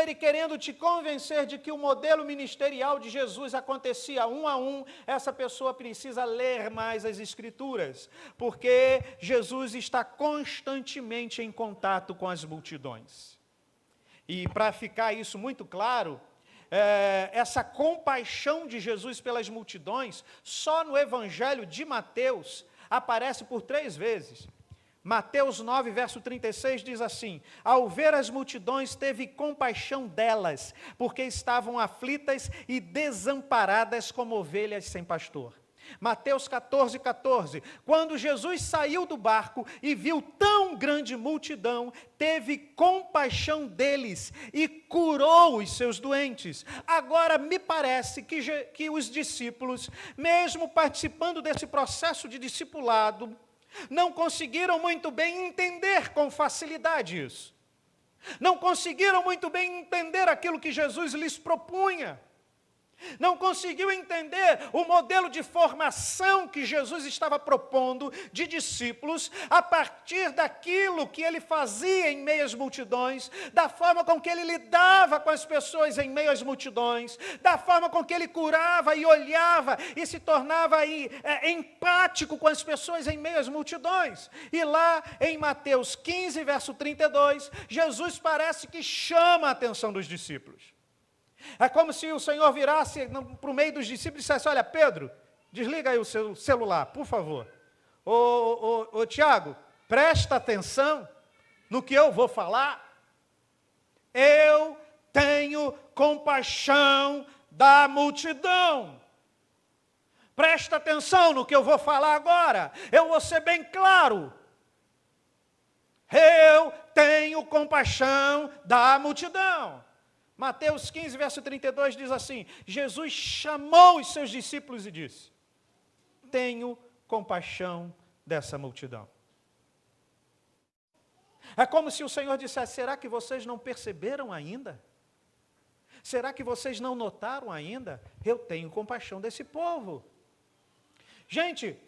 e querendo te convencer de que o modelo ministerial de Jesus acontecia um a um, essa pessoa precisa ler mais as Escrituras, porque Jesus está constantemente em contato com as multidões. E para ficar isso muito claro, essa compaixão de Jesus pelas multidões, só no Evangelho de Mateus, aparece por 3 vezes. Mateus 9, verso 36 diz assim: ao ver as multidões, teve compaixão delas, porque estavam aflitas e desamparadas como ovelhas sem pastor. Mateus 14, 14, quando Jesus saiu do barco e viu tão grande multidão, teve compaixão deles e curou os seus doentes. Agora, me parece que os discípulos, mesmo participando desse processo de discipulado, não conseguiram muito bem entender com facilidade isso. Não conseguiram muito bem entender aquilo que Jesus lhes propunha. Não conseguiu entender o modelo de formação que Jesus estava propondo de discípulos a partir daquilo que ele fazia em meio às multidões, da forma com que ele lidava com as pessoas em meio às multidões, da forma com que ele curava e olhava e se tornava empático com as pessoas em meio às multidões. E lá em Mateus 15, verso 32, Jesus parece que chama a atenção dos discípulos. É como se o Senhor virasse para o meio dos discípulos e dissesse: olha, Pedro, desliga aí o seu celular, por favor. Ô Tiago, presta atenção no que eu vou falar. Eu tenho compaixão da multidão. Presta atenção no que eu vou falar agora. Eu vou ser bem claro. Eu tenho compaixão da multidão. Mateus 15, verso 32 diz assim: Jesus chamou os seus discípulos e disse: tenho compaixão dessa multidão. É como se o Senhor dissesse: será que vocês não perceberam ainda? Será que vocês não notaram ainda? Eu tenho compaixão desse povo. Gente,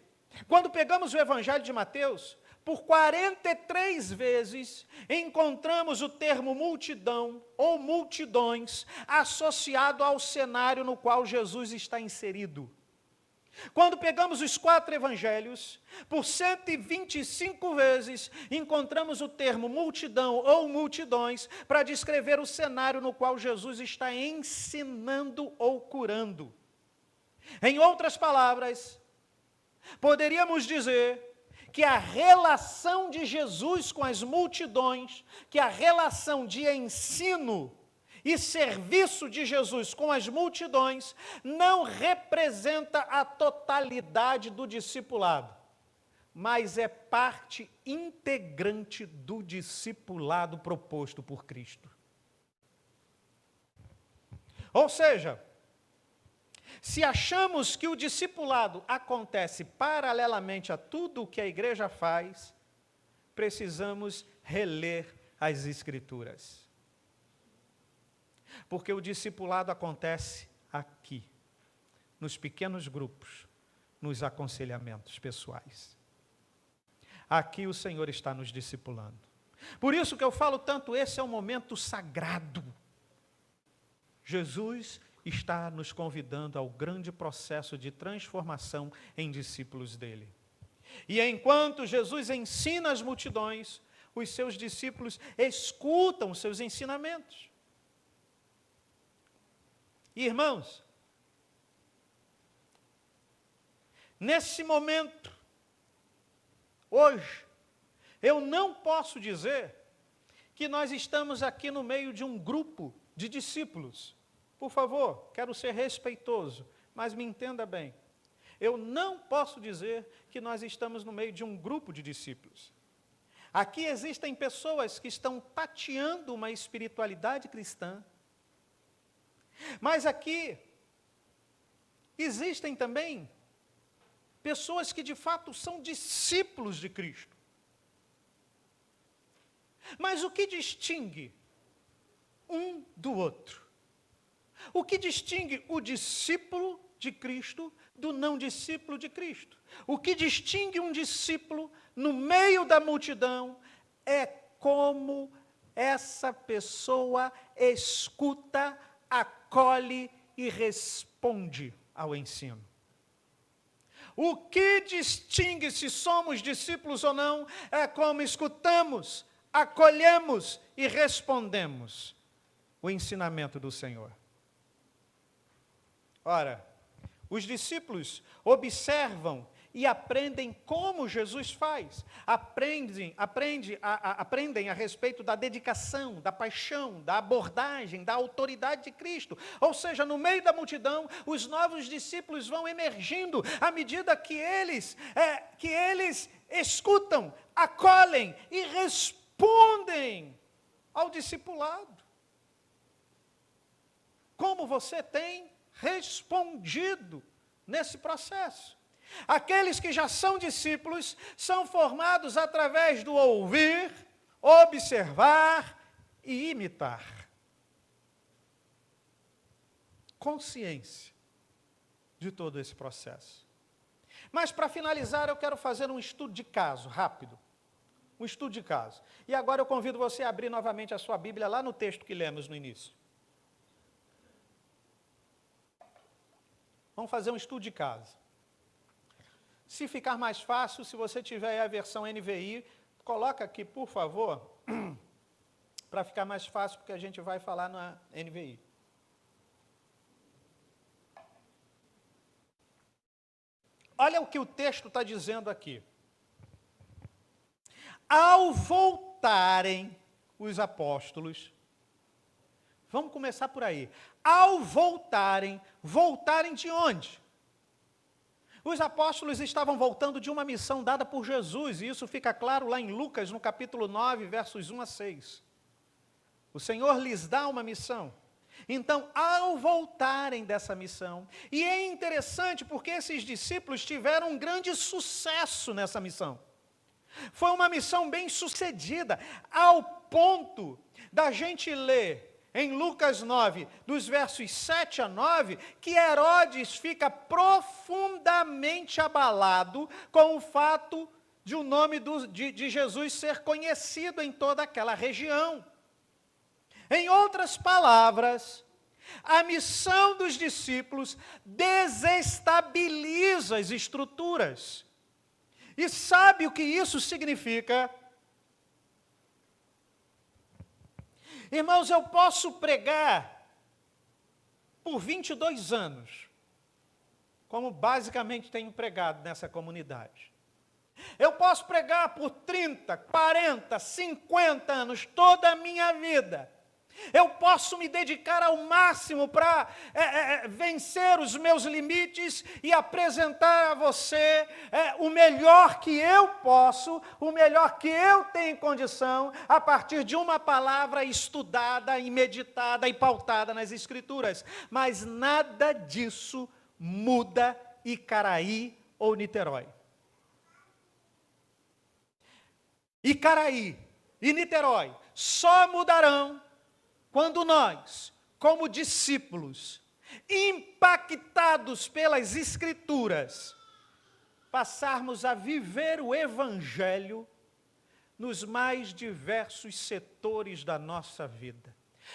quando pegamos o Evangelho de Mateus, por 43 vezes encontramos o termo multidão ou multidões associado ao cenário no qual Jesus está inserido. Quando pegamos os 4 evangelhos, por 125 vezes encontramos o termo multidão ou multidões para descrever o cenário no qual Jesus está ensinando ou curando. Em outras palavras, poderíamos dizer que a relação de Jesus com as multidões, que a relação de ensino e serviço de Jesus com as multidões não representa a totalidade do discipulado, mas é parte integrante do discipulado proposto por Cristo. Ou seja, se achamos que o discipulado acontece paralelamente a tudo o que a igreja faz, precisamos reler as Escrituras. Porque o discipulado acontece aqui, nos pequenos grupos, nos aconselhamentos pessoais. Aqui o Senhor está nos discipulando. Por isso que eu falo tanto, esse é um momento sagrado. Jesus está nos convidando ao grande processo de transformação em discípulos dele. E enquanto Jesus ensina as multidões, os seus discípulos escutam os seus ensinamentos. Irmãos, nesse momento, hoje, eu não posso dizer que nós estamos aqui no meio de um grupo de discípulos. Por favor, quero ser respeitoso, mas me entenda bem. Eu não posso dizer que nós estamos no meio de um grupo de discípulos. Aqui existem pessoas que estão tateando uma espiritualidade cristã. Mas aqui existem também pessoas que de fato são discípulos de Cristo. Mas o que distingue um do outro? O que distingue o discípulo de Cristo do não discípulo de Cristo? O que distingue um discípulo no meio da multidão é como essa pessoa escuta, acolhe e responde ao ensino. O que distingue se somos discípulos ou não é como escutamos, acolhemos e respondemos o ensinamento do Senhor. Ora, os discípulos observam e aprendem como Jesus faz. Aprendem a respeito da dedicação, da paixão, da abordagem, da autoridade de Cristo. Ou seja, no meio da multidão, os novos discípulos vão emergindo à medida que eles escutam, acolhem e respondem ao discipulado. Como você tem respondido nesse processo? Aqueles que já são discípulos são formados através do ouvir, observar e imitar. Consciência de todo esse processo. Mas para finalizar, eu quero fazer um estudo de caso, rápido. Um estudo de caso. E agora eu convido você a abrir novamente a sua Bíblia lá no texto que lemos no início. Vamos fazer um estudo de caso. Se ficar mais fácil, se você tiver aí a versão NVI, coloca aqui, por favor, para ficar mais fácil, porque a gente vai falar na NVI. Olha o que o texto está dizendo aqui. Ao voltarem os apóstolos, vamos começar por aí. Ao voltarem de onde? Os apóstolos estavam voltando de uma missão dada por Jesus, e isso fica claro lá em Lucas, no capítulo 9, versos 1 a 6. O Senhor lhes dá uma missão. Então, ao voltarem dessa missão, e é interessante porque esses discípulos tiveram um grande sucesso nessa missão. Foi uma missão bem sucedida, ao ponto da gente ler em Lucas 9, dos versos 7 a 9, que Herodes fica profundamente abalado com o fato de o nome de Jesus ser conhecido em toda aquela região. Em outras palavras, a missão dos discípulos desestabiliza as estruturas. E sabe o que isso significa? Irmãos, eu posso pregar por 22 anos, como basicamente tenho pregado nessa comunidade. Eu posso pregar por 30, 40, 50 anos, toda a minha vida. Eu posso me dedicar ao máximo para vencer os meus limites e apresentar a você o melhor que eu posso, o melhor que eu tenho condição, a partir de uma palavra estudada e meditada e pautada nas Escrituras. Mas nada disso muda Icaraí ou Niterói. Icaraí e Niterói só mudarão quando nós, como discípulos, impactados pelas Escrituras, passarmos a viver o Evangelho nos mais diversos setores da nossa vida.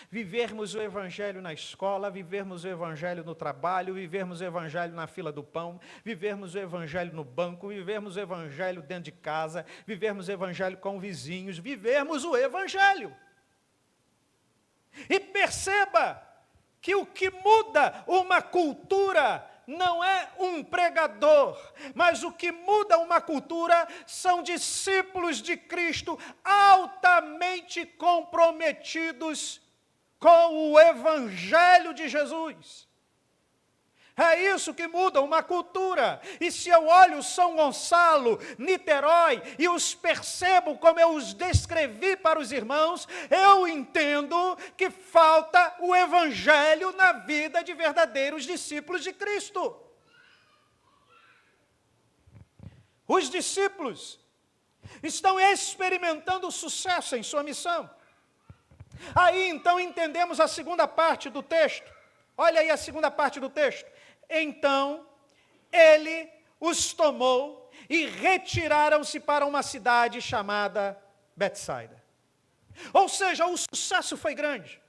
Vivermos o Evangelho na escola, vivermos o Evangelho no trabalho, vivermos o Evangelho na fila do pão, vivermos o Evangelho no banco, vivermos o Evangelho dentro de casa, vivermos o Evangelho com vizinhos, vivermos o Evangelho. E perceba que o que muda uma cultura não é um pregador, mas o que muda uma cultura são discípulos de Cristo altamente comprometidos com o Evangelho de Jesus. É isso que muda uma cultura. E se eu olho São Gonçalo, Niterói, e os percebo como eu os descrevi para os irmãos, eu entendo que falta o Evangelho na vida de verdadeiros discípulos de Cristo. Os discípulos estão experimentando sucesso em sua missão. Aí então entendemos a segunda parte do texto. Olha aí a segunda parte do texto. Então, ele os tomou e retiraram-se para uma cidade chamada Betsaida. Ou seja, o sucesso foi grande.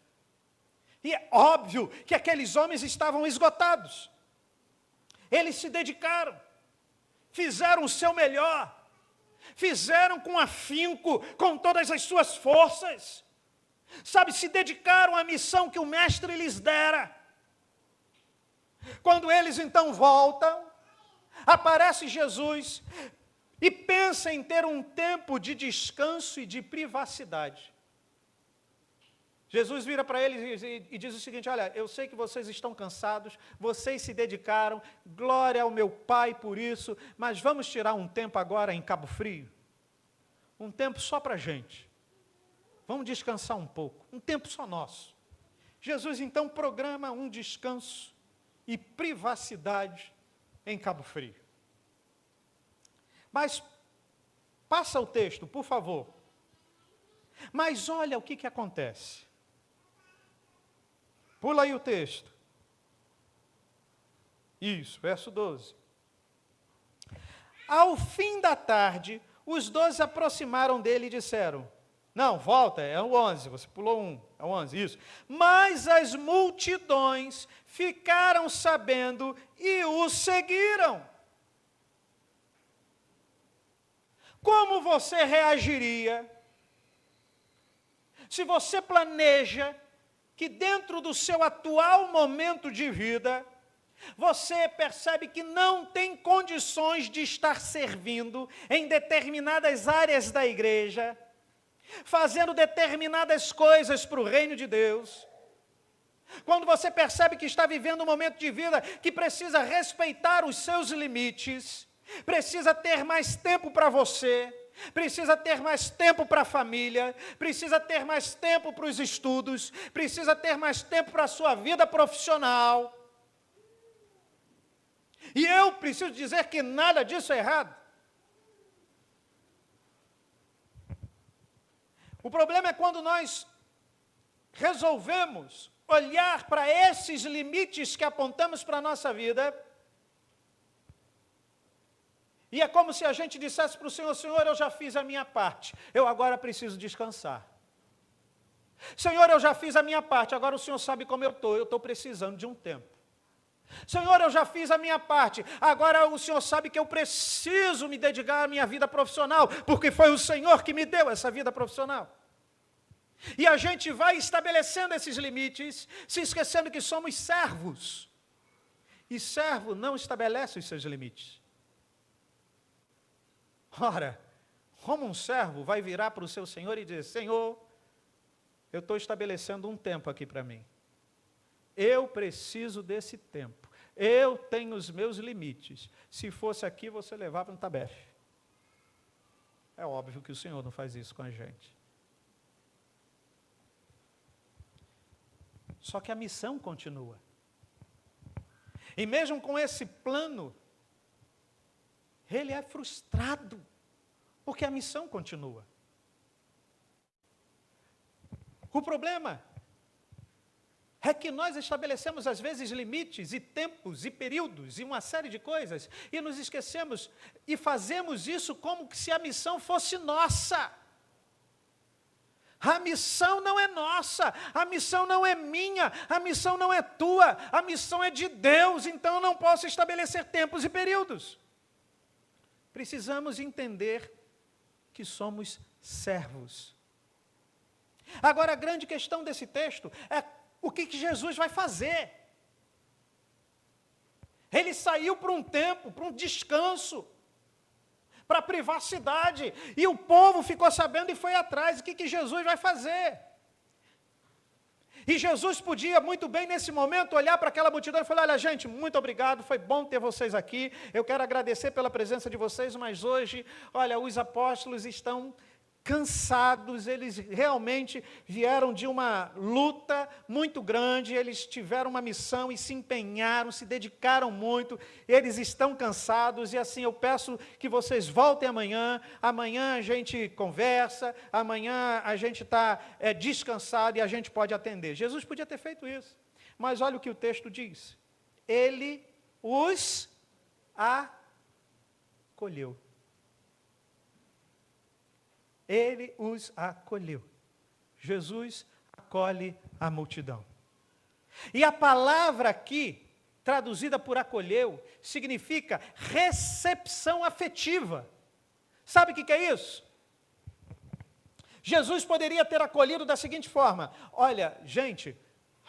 E é óbvio que aqueles homens estavam esgotados. Eles se dedicaram, fizeram o seu melhor, fizeram com afinco, com todas as suas forças. Sabe, se dedicaram à missão que o mestre lhes dera. Quando eles então voltam, aparece Jesus e pensa em ter um tempo de descanso e de privacidade. Jesus vira para eles e diz o seguinte: olha, eu sei que vocês estão cansados, vocês se dedicaram, glória ao meu Pai por isso, mas vamos tirar um tempo agora em Cabo Frio, um tempo só para a gente. Vamos descansar um pouco, um tempo só nosso. Jesus então programa um descanso e privacidade em Cabo Frio. Mas, passa o texto, por favor. Mas olha o que acontece. Pula aí o texto. Isso, verso 12. Ao fim da tarde, os 12 aproximaram dele e disseram: não, volta, é o 11, você pulou um, é o 11, isso. Mas as multidões ficaram sabendo e o seguiram. Como você reagiria se você planeja que dentro do seu atual momento de vida, você percebe que não tem condições de estar servindo em determinadas áreas da igreja, fazendo determinadas coisas para o reino de Deus? Quando você percebe que está vivendo um momento de vida que precisa respeitar os seus limites, precisa ter mais tempo para você, precisa ter mais tempo para a família, precisa ter mais tempo para os estudos, precisa ter mais tempo para a sua vida profissional. E eu preciso dizer que nada disso é errado. O problema é quando nós resolvemos olhar para esses limites que apontamos para a nossa vida, e é como se a gente dissesse para o Senhor: Senhor, eu já fiz a minha parte, eu agora preciso descansar. Senhor, eu já fiz a minha parte, agora o Senhor sabe como eu estou precisando de um tempo. Senhor, eu já fiz a minha parte, agora o Senhor sabe que eu preciso me dedicar à minha vida profissional, porque foi o Senhor que me deu essa vida profissional. E a gente vai estabelecendo esses limites, se esquecendo que somos servos. E servo não estabelece os seus limites. Ora, como um servo vai virar para o seu Senhor e dizer: Senhor, eu estou estabelecendo um tempo aqui para mim. Eu preciso desse tempo. Eu tenho os meus limites. Se fosse aqui, você levava no tabefe. É óbvio que o Senhor não faz isso com a gente. Só que a missão continua. E mesmo com esse plano, ele é frustrado, porque a missão continua. O problema é que nós estabelecemos às vezes limites e tempos e períodos e uma série de coisas, e nos esquecemos e fazemos isso como se a missão fosse nossa. A missão não é nossa, a missão não é minha, a missão não é tua, a missão é de Deus, então eu não posso estabelecer tempos e períodos. Precisamos entender que somos servos. Agora, a grande questão desse texto é o que Jesus vai fazer. Ele saiu para um tempo, para um descanso, para a privacidade, e o povo ficou sabendo e foi atrás. O que Jesus vai fazer? E Jesus podia muito bem nesse momento olhar para aquela multidão e falar: olha gente, muito obrigado, foi bom ter vocês aqui, eu quero agradecer pela presença de vocês, mas hoje, olha, os apóstolos estão cansados, eles realmente vieram de uma luta muito grande, eles tiveram uma missão e se empenharam, se dedicaram muito, eles estão cansados, e assim eu peço que vocês voltem amanhã a gente conversa, amanhã a gente está descansado e a gente pode atender. Jesus podia ter feito isso, mas olha o que o texto diz: ele os acolheu. Ele os acolheu. Jesus acolhe a multidão. E a palavra aqui, traduzida por acolheu, significa recepção afetiva. Sabe o que é isso? Jesus poderia ter acolhido da seguinte forma: olha, gente,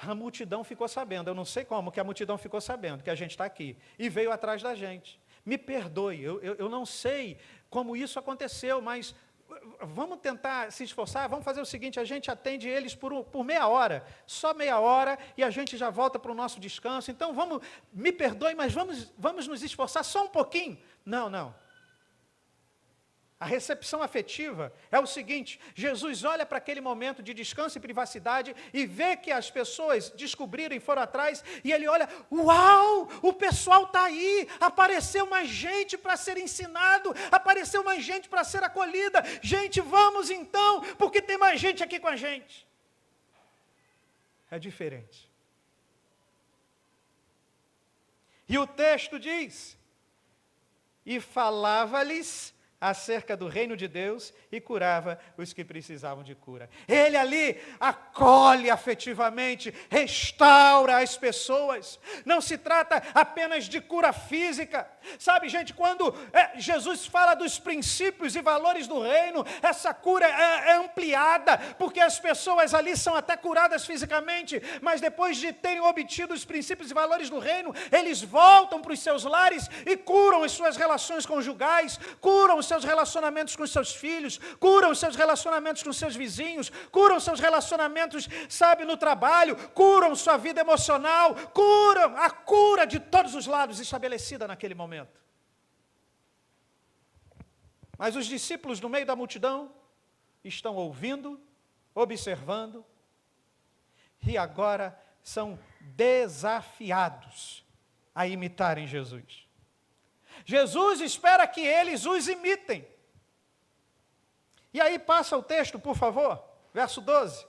a multidão ficou sabendo, eu não sei como que a multidão ficou sabendo que a gente está aqui, e veio atrás da gente. Me perdoe, eu não sei como isso aconteceu, mas vamos tentar se esforçar, vamos fazer o seguinte: a gente atende eles por meia hora, só meia hora, e a gente já volta para o nosso descanso. Então me perdoe, mas vamos nos esforçar só um pouquinho. Não. A recepção afetiva é o seguinte: Jesus olha para aquele momento de descanso e privacidade e vê que as pessoas descobriram e foram atrás, e ele olha: uau, o pessoal está aí, apareceu mais gente para ser ensinado, apareceu mais gente para ser acolhida, gente, vamos então, porque tem mais gente aqui com a gente. É diferente. E o texto diz: e falava-lhes acerca do reino de Deus e curava os que precisavam de cura. Ele ali acolhe afetivamente, restaura as pessoas. Não se trata apenas de cura física. Sabe, gente, quando Jesus fala dos princípios e valores do reino, essa cura é ampliada, porque as pessoas ali são até curadas fisicamente, mas depois de terem obtido os princípios e valores do reino, eles voltam para os seus lares e curam as suas relações conjugais, curam os seus relacionamentos com os seus filhos, curam os seus relacionamentos com os seus vizinhos, curam os seus relacionamentos, sabe, no trabalho, curam sua vida emocional, curam a cura de todos os lados estabelecida naquele momento. Mas os discípulos no meio da multidão estão ouvindo, observando, e agora são desafiados a imitarem Jesus. Jesus espera que eles os imitem. E aí passa o texto, por favor, verso 12.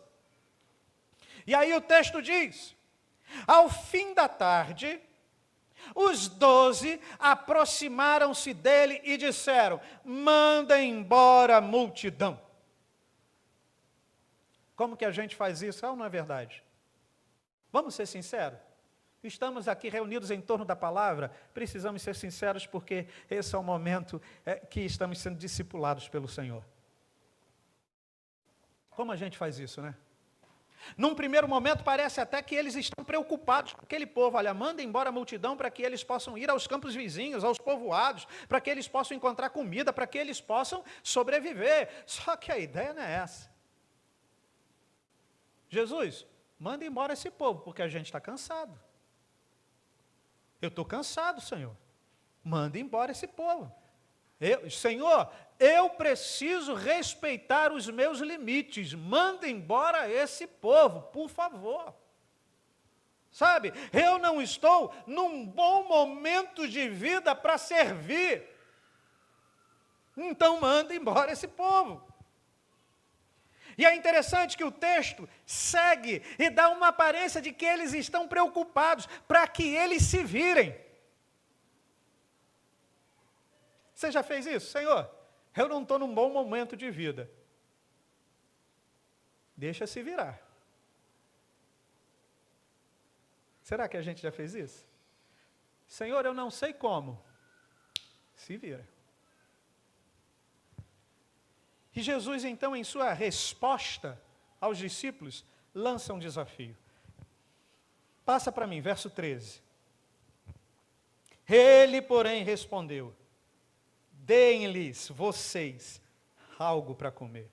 E aí o texto diz: ao fim da tarde, os 12 aproximaram-se dele e disseram: manda embora a multidão. Como que a gente faz isso? Não é verdade? Vamos ser sinceros? Estamos aqui reunidos em torno da palavra, precisamos ser sinceros porque esse é o momento que estamos sendo discipulados pelo Senhor. Como a gente faz isso, né? Num primeiro momento parece até que eles estão preocupados com aquele povo. Olha, manda embora a multidão para que eles possam ir aos campos vizinhos, aos povoados, para que eles possam encontrar comida, para que eles possam sobreviver. Só que a ideia não é essa. Jesus, manda embora esse povo, porque a gente está cansado. Eu estou cansado, Senhor. Manda embora esse povo. Senhor, eu preciso respeitar os meus limites. Manda embora esse povo, por favor. Sabe, eu não estou num bom momento de vida para servir. Então manda embora esse povo. E é interessante que o texto segue e dá uma aparência de que eles estão preocupados para que eles se virem. Você já fez isso? Senhor, eu não estou num bom momento de vida. Deixa se virar. Será que a gente já fez isso? Senhor, eu não sei como. Se vira. E Jesus, então, em sua resposta aos discípulos, lança um desafio. Passa para mim, verso 13. Ele, porém, respondeu: deem-lhes, vocês, algo para comer.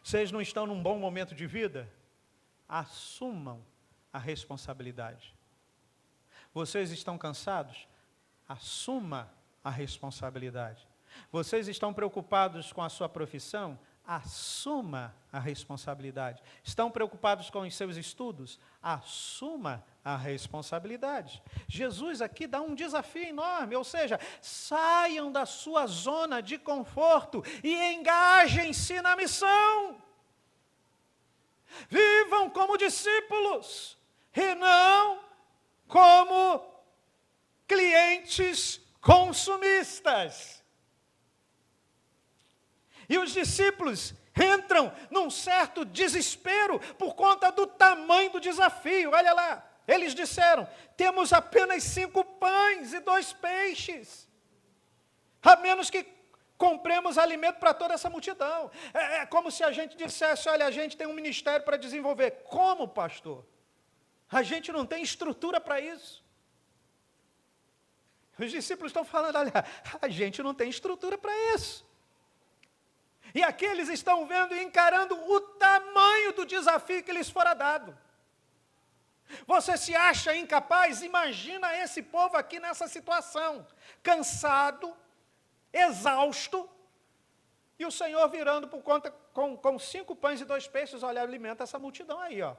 Vocês não estão num bom momento de vida? Assumam a responsabilidade. Vocês estão cansados? Assuma a responsabilidade. Vocês estão preocupados com a sua profissão? Assuma a responsabilidade. Estão preocupados com os seus estudos? Assuma a responsabilidade. Jesus aqui dá um desafio enorme, ou seja, saiam da sua zona de conforto e engajem-se na missão. Vivam como discípulos e não como clientes consumistas. E os discípulos entram num certo desespero por conta do tamanho do desafio. Olha lá, eles disseram: temos apenas 5 pães e 2 peixes. A menos que compremos alimento para toda essa multidão. É como se a gente dissesse: olha, a gente tem um ministério para desenvolver. Como, pastor? A gente não tem estrutura para isso. Os discípulos estão falando: olha, a gente não tem estrutura para isso. E aqui eles estão vendo e encarando o tamanho do desafio que lhes fora dado. Você se acha incapaz? Imagina esse povo aqui nessa situação, cansado, exausto, e o Senhor virando por conta com 5 pães e 2 peixes, olha, alimenta essa multidão aí, ó.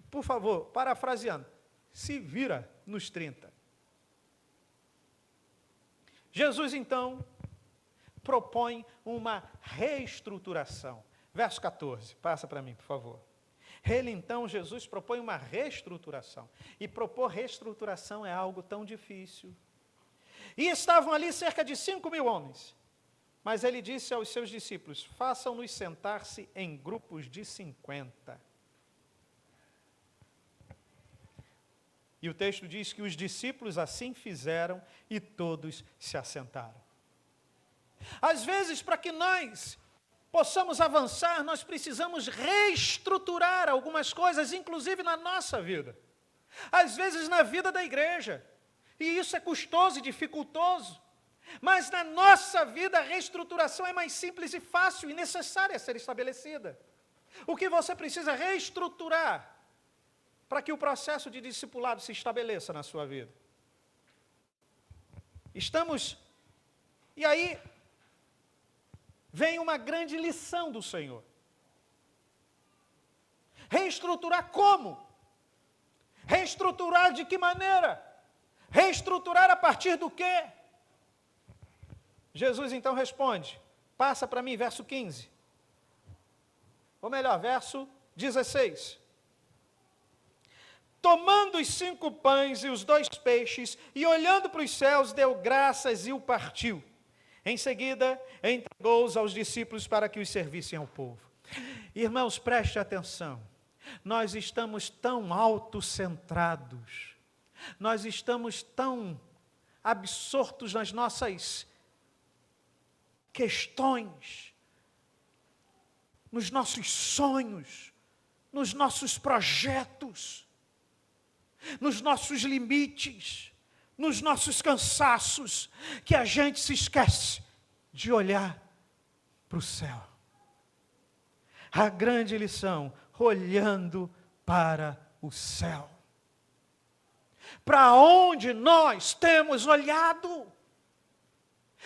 Por favor, parafraseando, se vira nos 30. Jesus, então, propõe uma reestruturação. Verso 14, passa para mim, por favor. Ele, então, Jesus propõe uma reestruturação. E propor reestruturação é algo tão difícil. E estavam ali cerca de 5.000 homens. Mas ele disse aos seus discípulos: façam-nos sentar-se em grupos de 50. E o texto diz que os discípulos assim fizeram e todos se assentaram. Às vezes, para que nós possamos avançar, nós precisamos reestruturar algumas coisas, inclusive na nossa vida. Às vezes na vida da igreja. E isso é custoso e dificultoso. Mas na nossa vida a reestruturação é mais simples e fácil e necessária a ser estabelecida. O que você precisa reestruturar para que o processo de discipulado se estabeleça na sua vida? E aí vem uma grande lição do Senhor. Reestruturar como? Reestruturar de que maneira? Reestruturar a partir do quê? Jesus então responde, passa para mim, verso 15. Ou melhor, verso 16. Tomando os 5 pães e os 2 peixes, e olhando para os céus, deu graças e o partiu. Em seguida, entregou-os aos discípulos para que os servissem ao povo. Irmãos, preste atenção. Nós estamos tão autocentrados, nós estamos tão absortos nas nossas questões, nos nossos sonhos, nos nossos projetos, nos nossos limites, nos nossos cansaços, que a gente se esquece de olhar para o céu. A grande lição, olhando para o céu. Para onde nós temos olhado?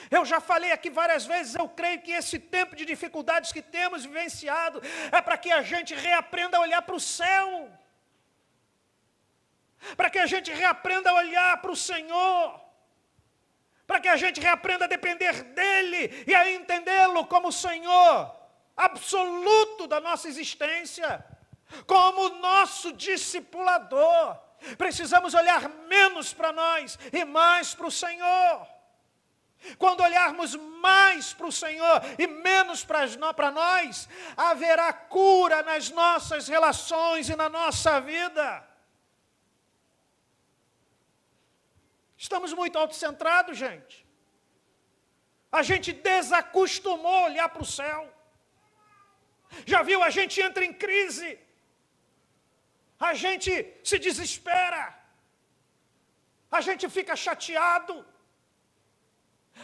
Eu já falei aqui várias vezes, eu creio que esse tempo de dificuldades que temos vivenciado é para que a gente reaprenda a olhar para o céu. Para que a gente reaprenda a olhar para o Senhor. Para que a gente reaprenda a depender dEle e a entendê-lo como o Senhor absoluto da nossa existência, como o nosso discipulador. Precisamos olhar menos para nós e mais para o Senhor. Quando olharmos mais para o Senhor e menos para nós, haverá cura nas nossas relações e na nossa vida. Estamos muito autocentrados, gente. A gente desacostumou a olhar para o céu. Já viu? A gente entra em crise. A gente se desespera. A gente fica chateado.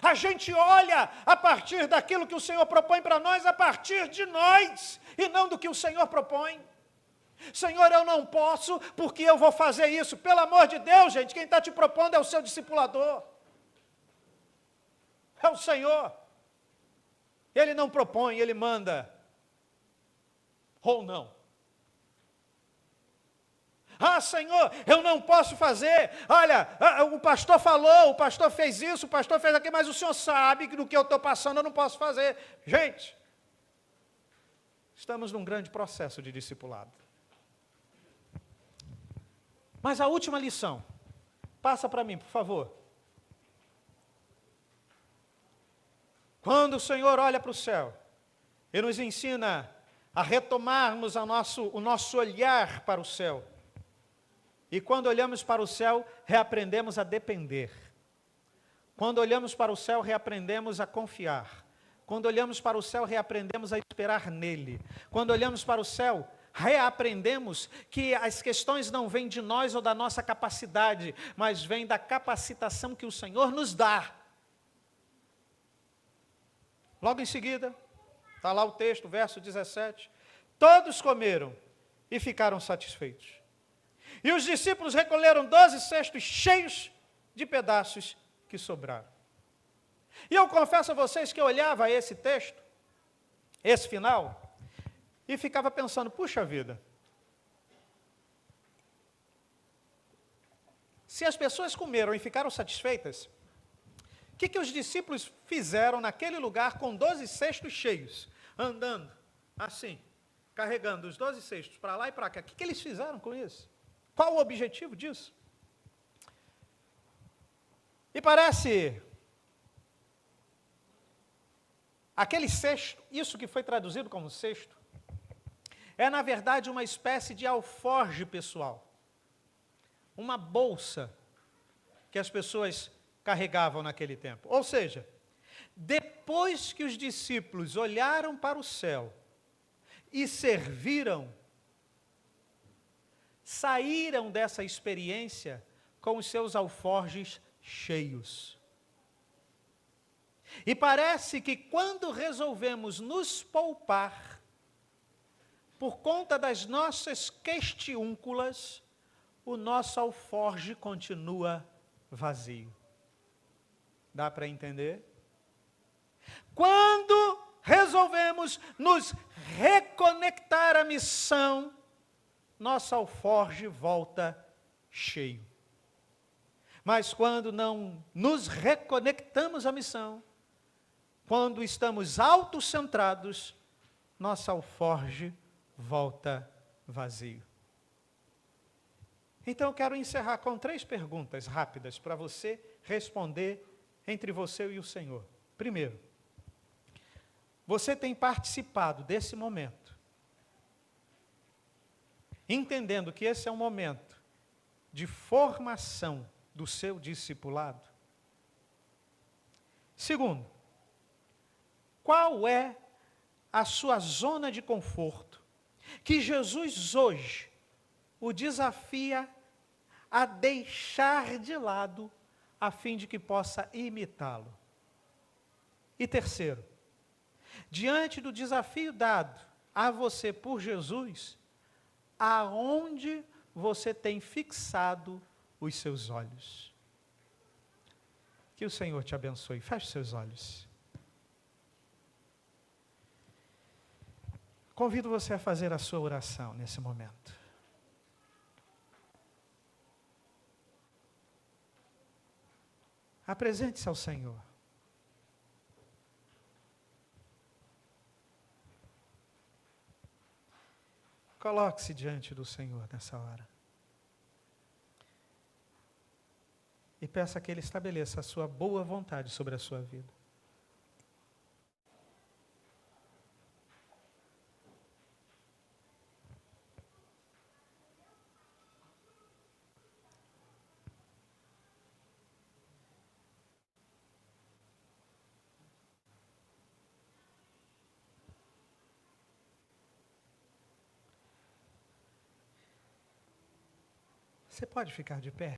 A gente olha a partir daquilo que o Senhor propõe para nós, a partir de nós, e não do que o Senhor propõe. Senhor, eu não posso, porque eu vou fazer isso. Pelo amor de Deus, gente, quem está te propondo é o seu discipulador. É o Senhor. Ele não propõe, Ele manda. Ou não. Ah, Senhor, eu não posso fazer. Olha, o pastor falou, o pastor fez isso, o pastor fez aquilo, mas o Senhor sabe que do que eu estou passando eu não posso fazer. Gente, estamos num grande processo de discipulado. Mas a última lição, passa para mim, por favor. Quando o Senhor olha para o céu e nos ensina a retomarmos o nosso olhar para o céu, e quando olhamos para o céu, reaprendemos a depender. Quando olhamos para o céu, reaprendemos a confiar. Quando olhamos para o céu, reaprendemos a esperar nele. Quando olhamos para o céu, reaprendemos que as questões não vêm de nós ou da nossa capacidade, mas vêm da capacitação que o Senhor nos dá. Logo em seguida, está lá o texto, verso 17. Todos comeram e ficaram satisfeitos. E os discípulos recolheram 12 cestos cheios de pedaços que sobraram. E eu confesso a vocês que eu olhava esse texto, esse final, e ficava pensando, puxa vida, se as pessoas comeram e ficaram satisfeitas, o que os discípulos fizeram naquele lugar com 12 cestos cheios, andando assim, carregando os 12 cestos para lá e para cá? O que eles fizeram com isso? Qual o objetivo disso? E parece, aquele cesto, isso que foi traduzido como cesto, é na verdade uma espécie de alforge pessoal. Uma bolsa que as pessoas carregavam naquele tempo. Ou seja, depois que os discípulos olharam para o céu e serviram, saíram dessa experiência com os seus alforjes cheios. E parece que quando resolvemos nos poupar, por conta das nossas questiúnculas, o nosso alforje continua vazio. Dá para entender? Quando resolvemos nos reconectar à missão, nosso alforje volta cheio. Mas quando não nos reconectamos à missão, quando estamos autocentrados, nosso alforje volta vazio. Então eu quero encerrar com 3 perguntas rápidas para você responder entre você e o Senhor. Primeiro, você tem participado desse momento, entendendo que esse é um momento de formação do seu discipulado? Segundo, qual é a sua zona de conforto que Jesus hoje o desafia a deixar de lado a fim de que possa imitá-lo? E terceiro, diante do desafio dado a você por Jesus, aonde você tem fixado os seus olhos? Que o Senhor te abençoe. Feche seus olhos. Convido você a fazer a sua oração nesse momento. Apresente-se ao Senhor. Coloque-se diante do Senhor nessa hora. E peça que Ele estabeleça a sua boa vontade sobre a sua vida. Você pode ficar de pé?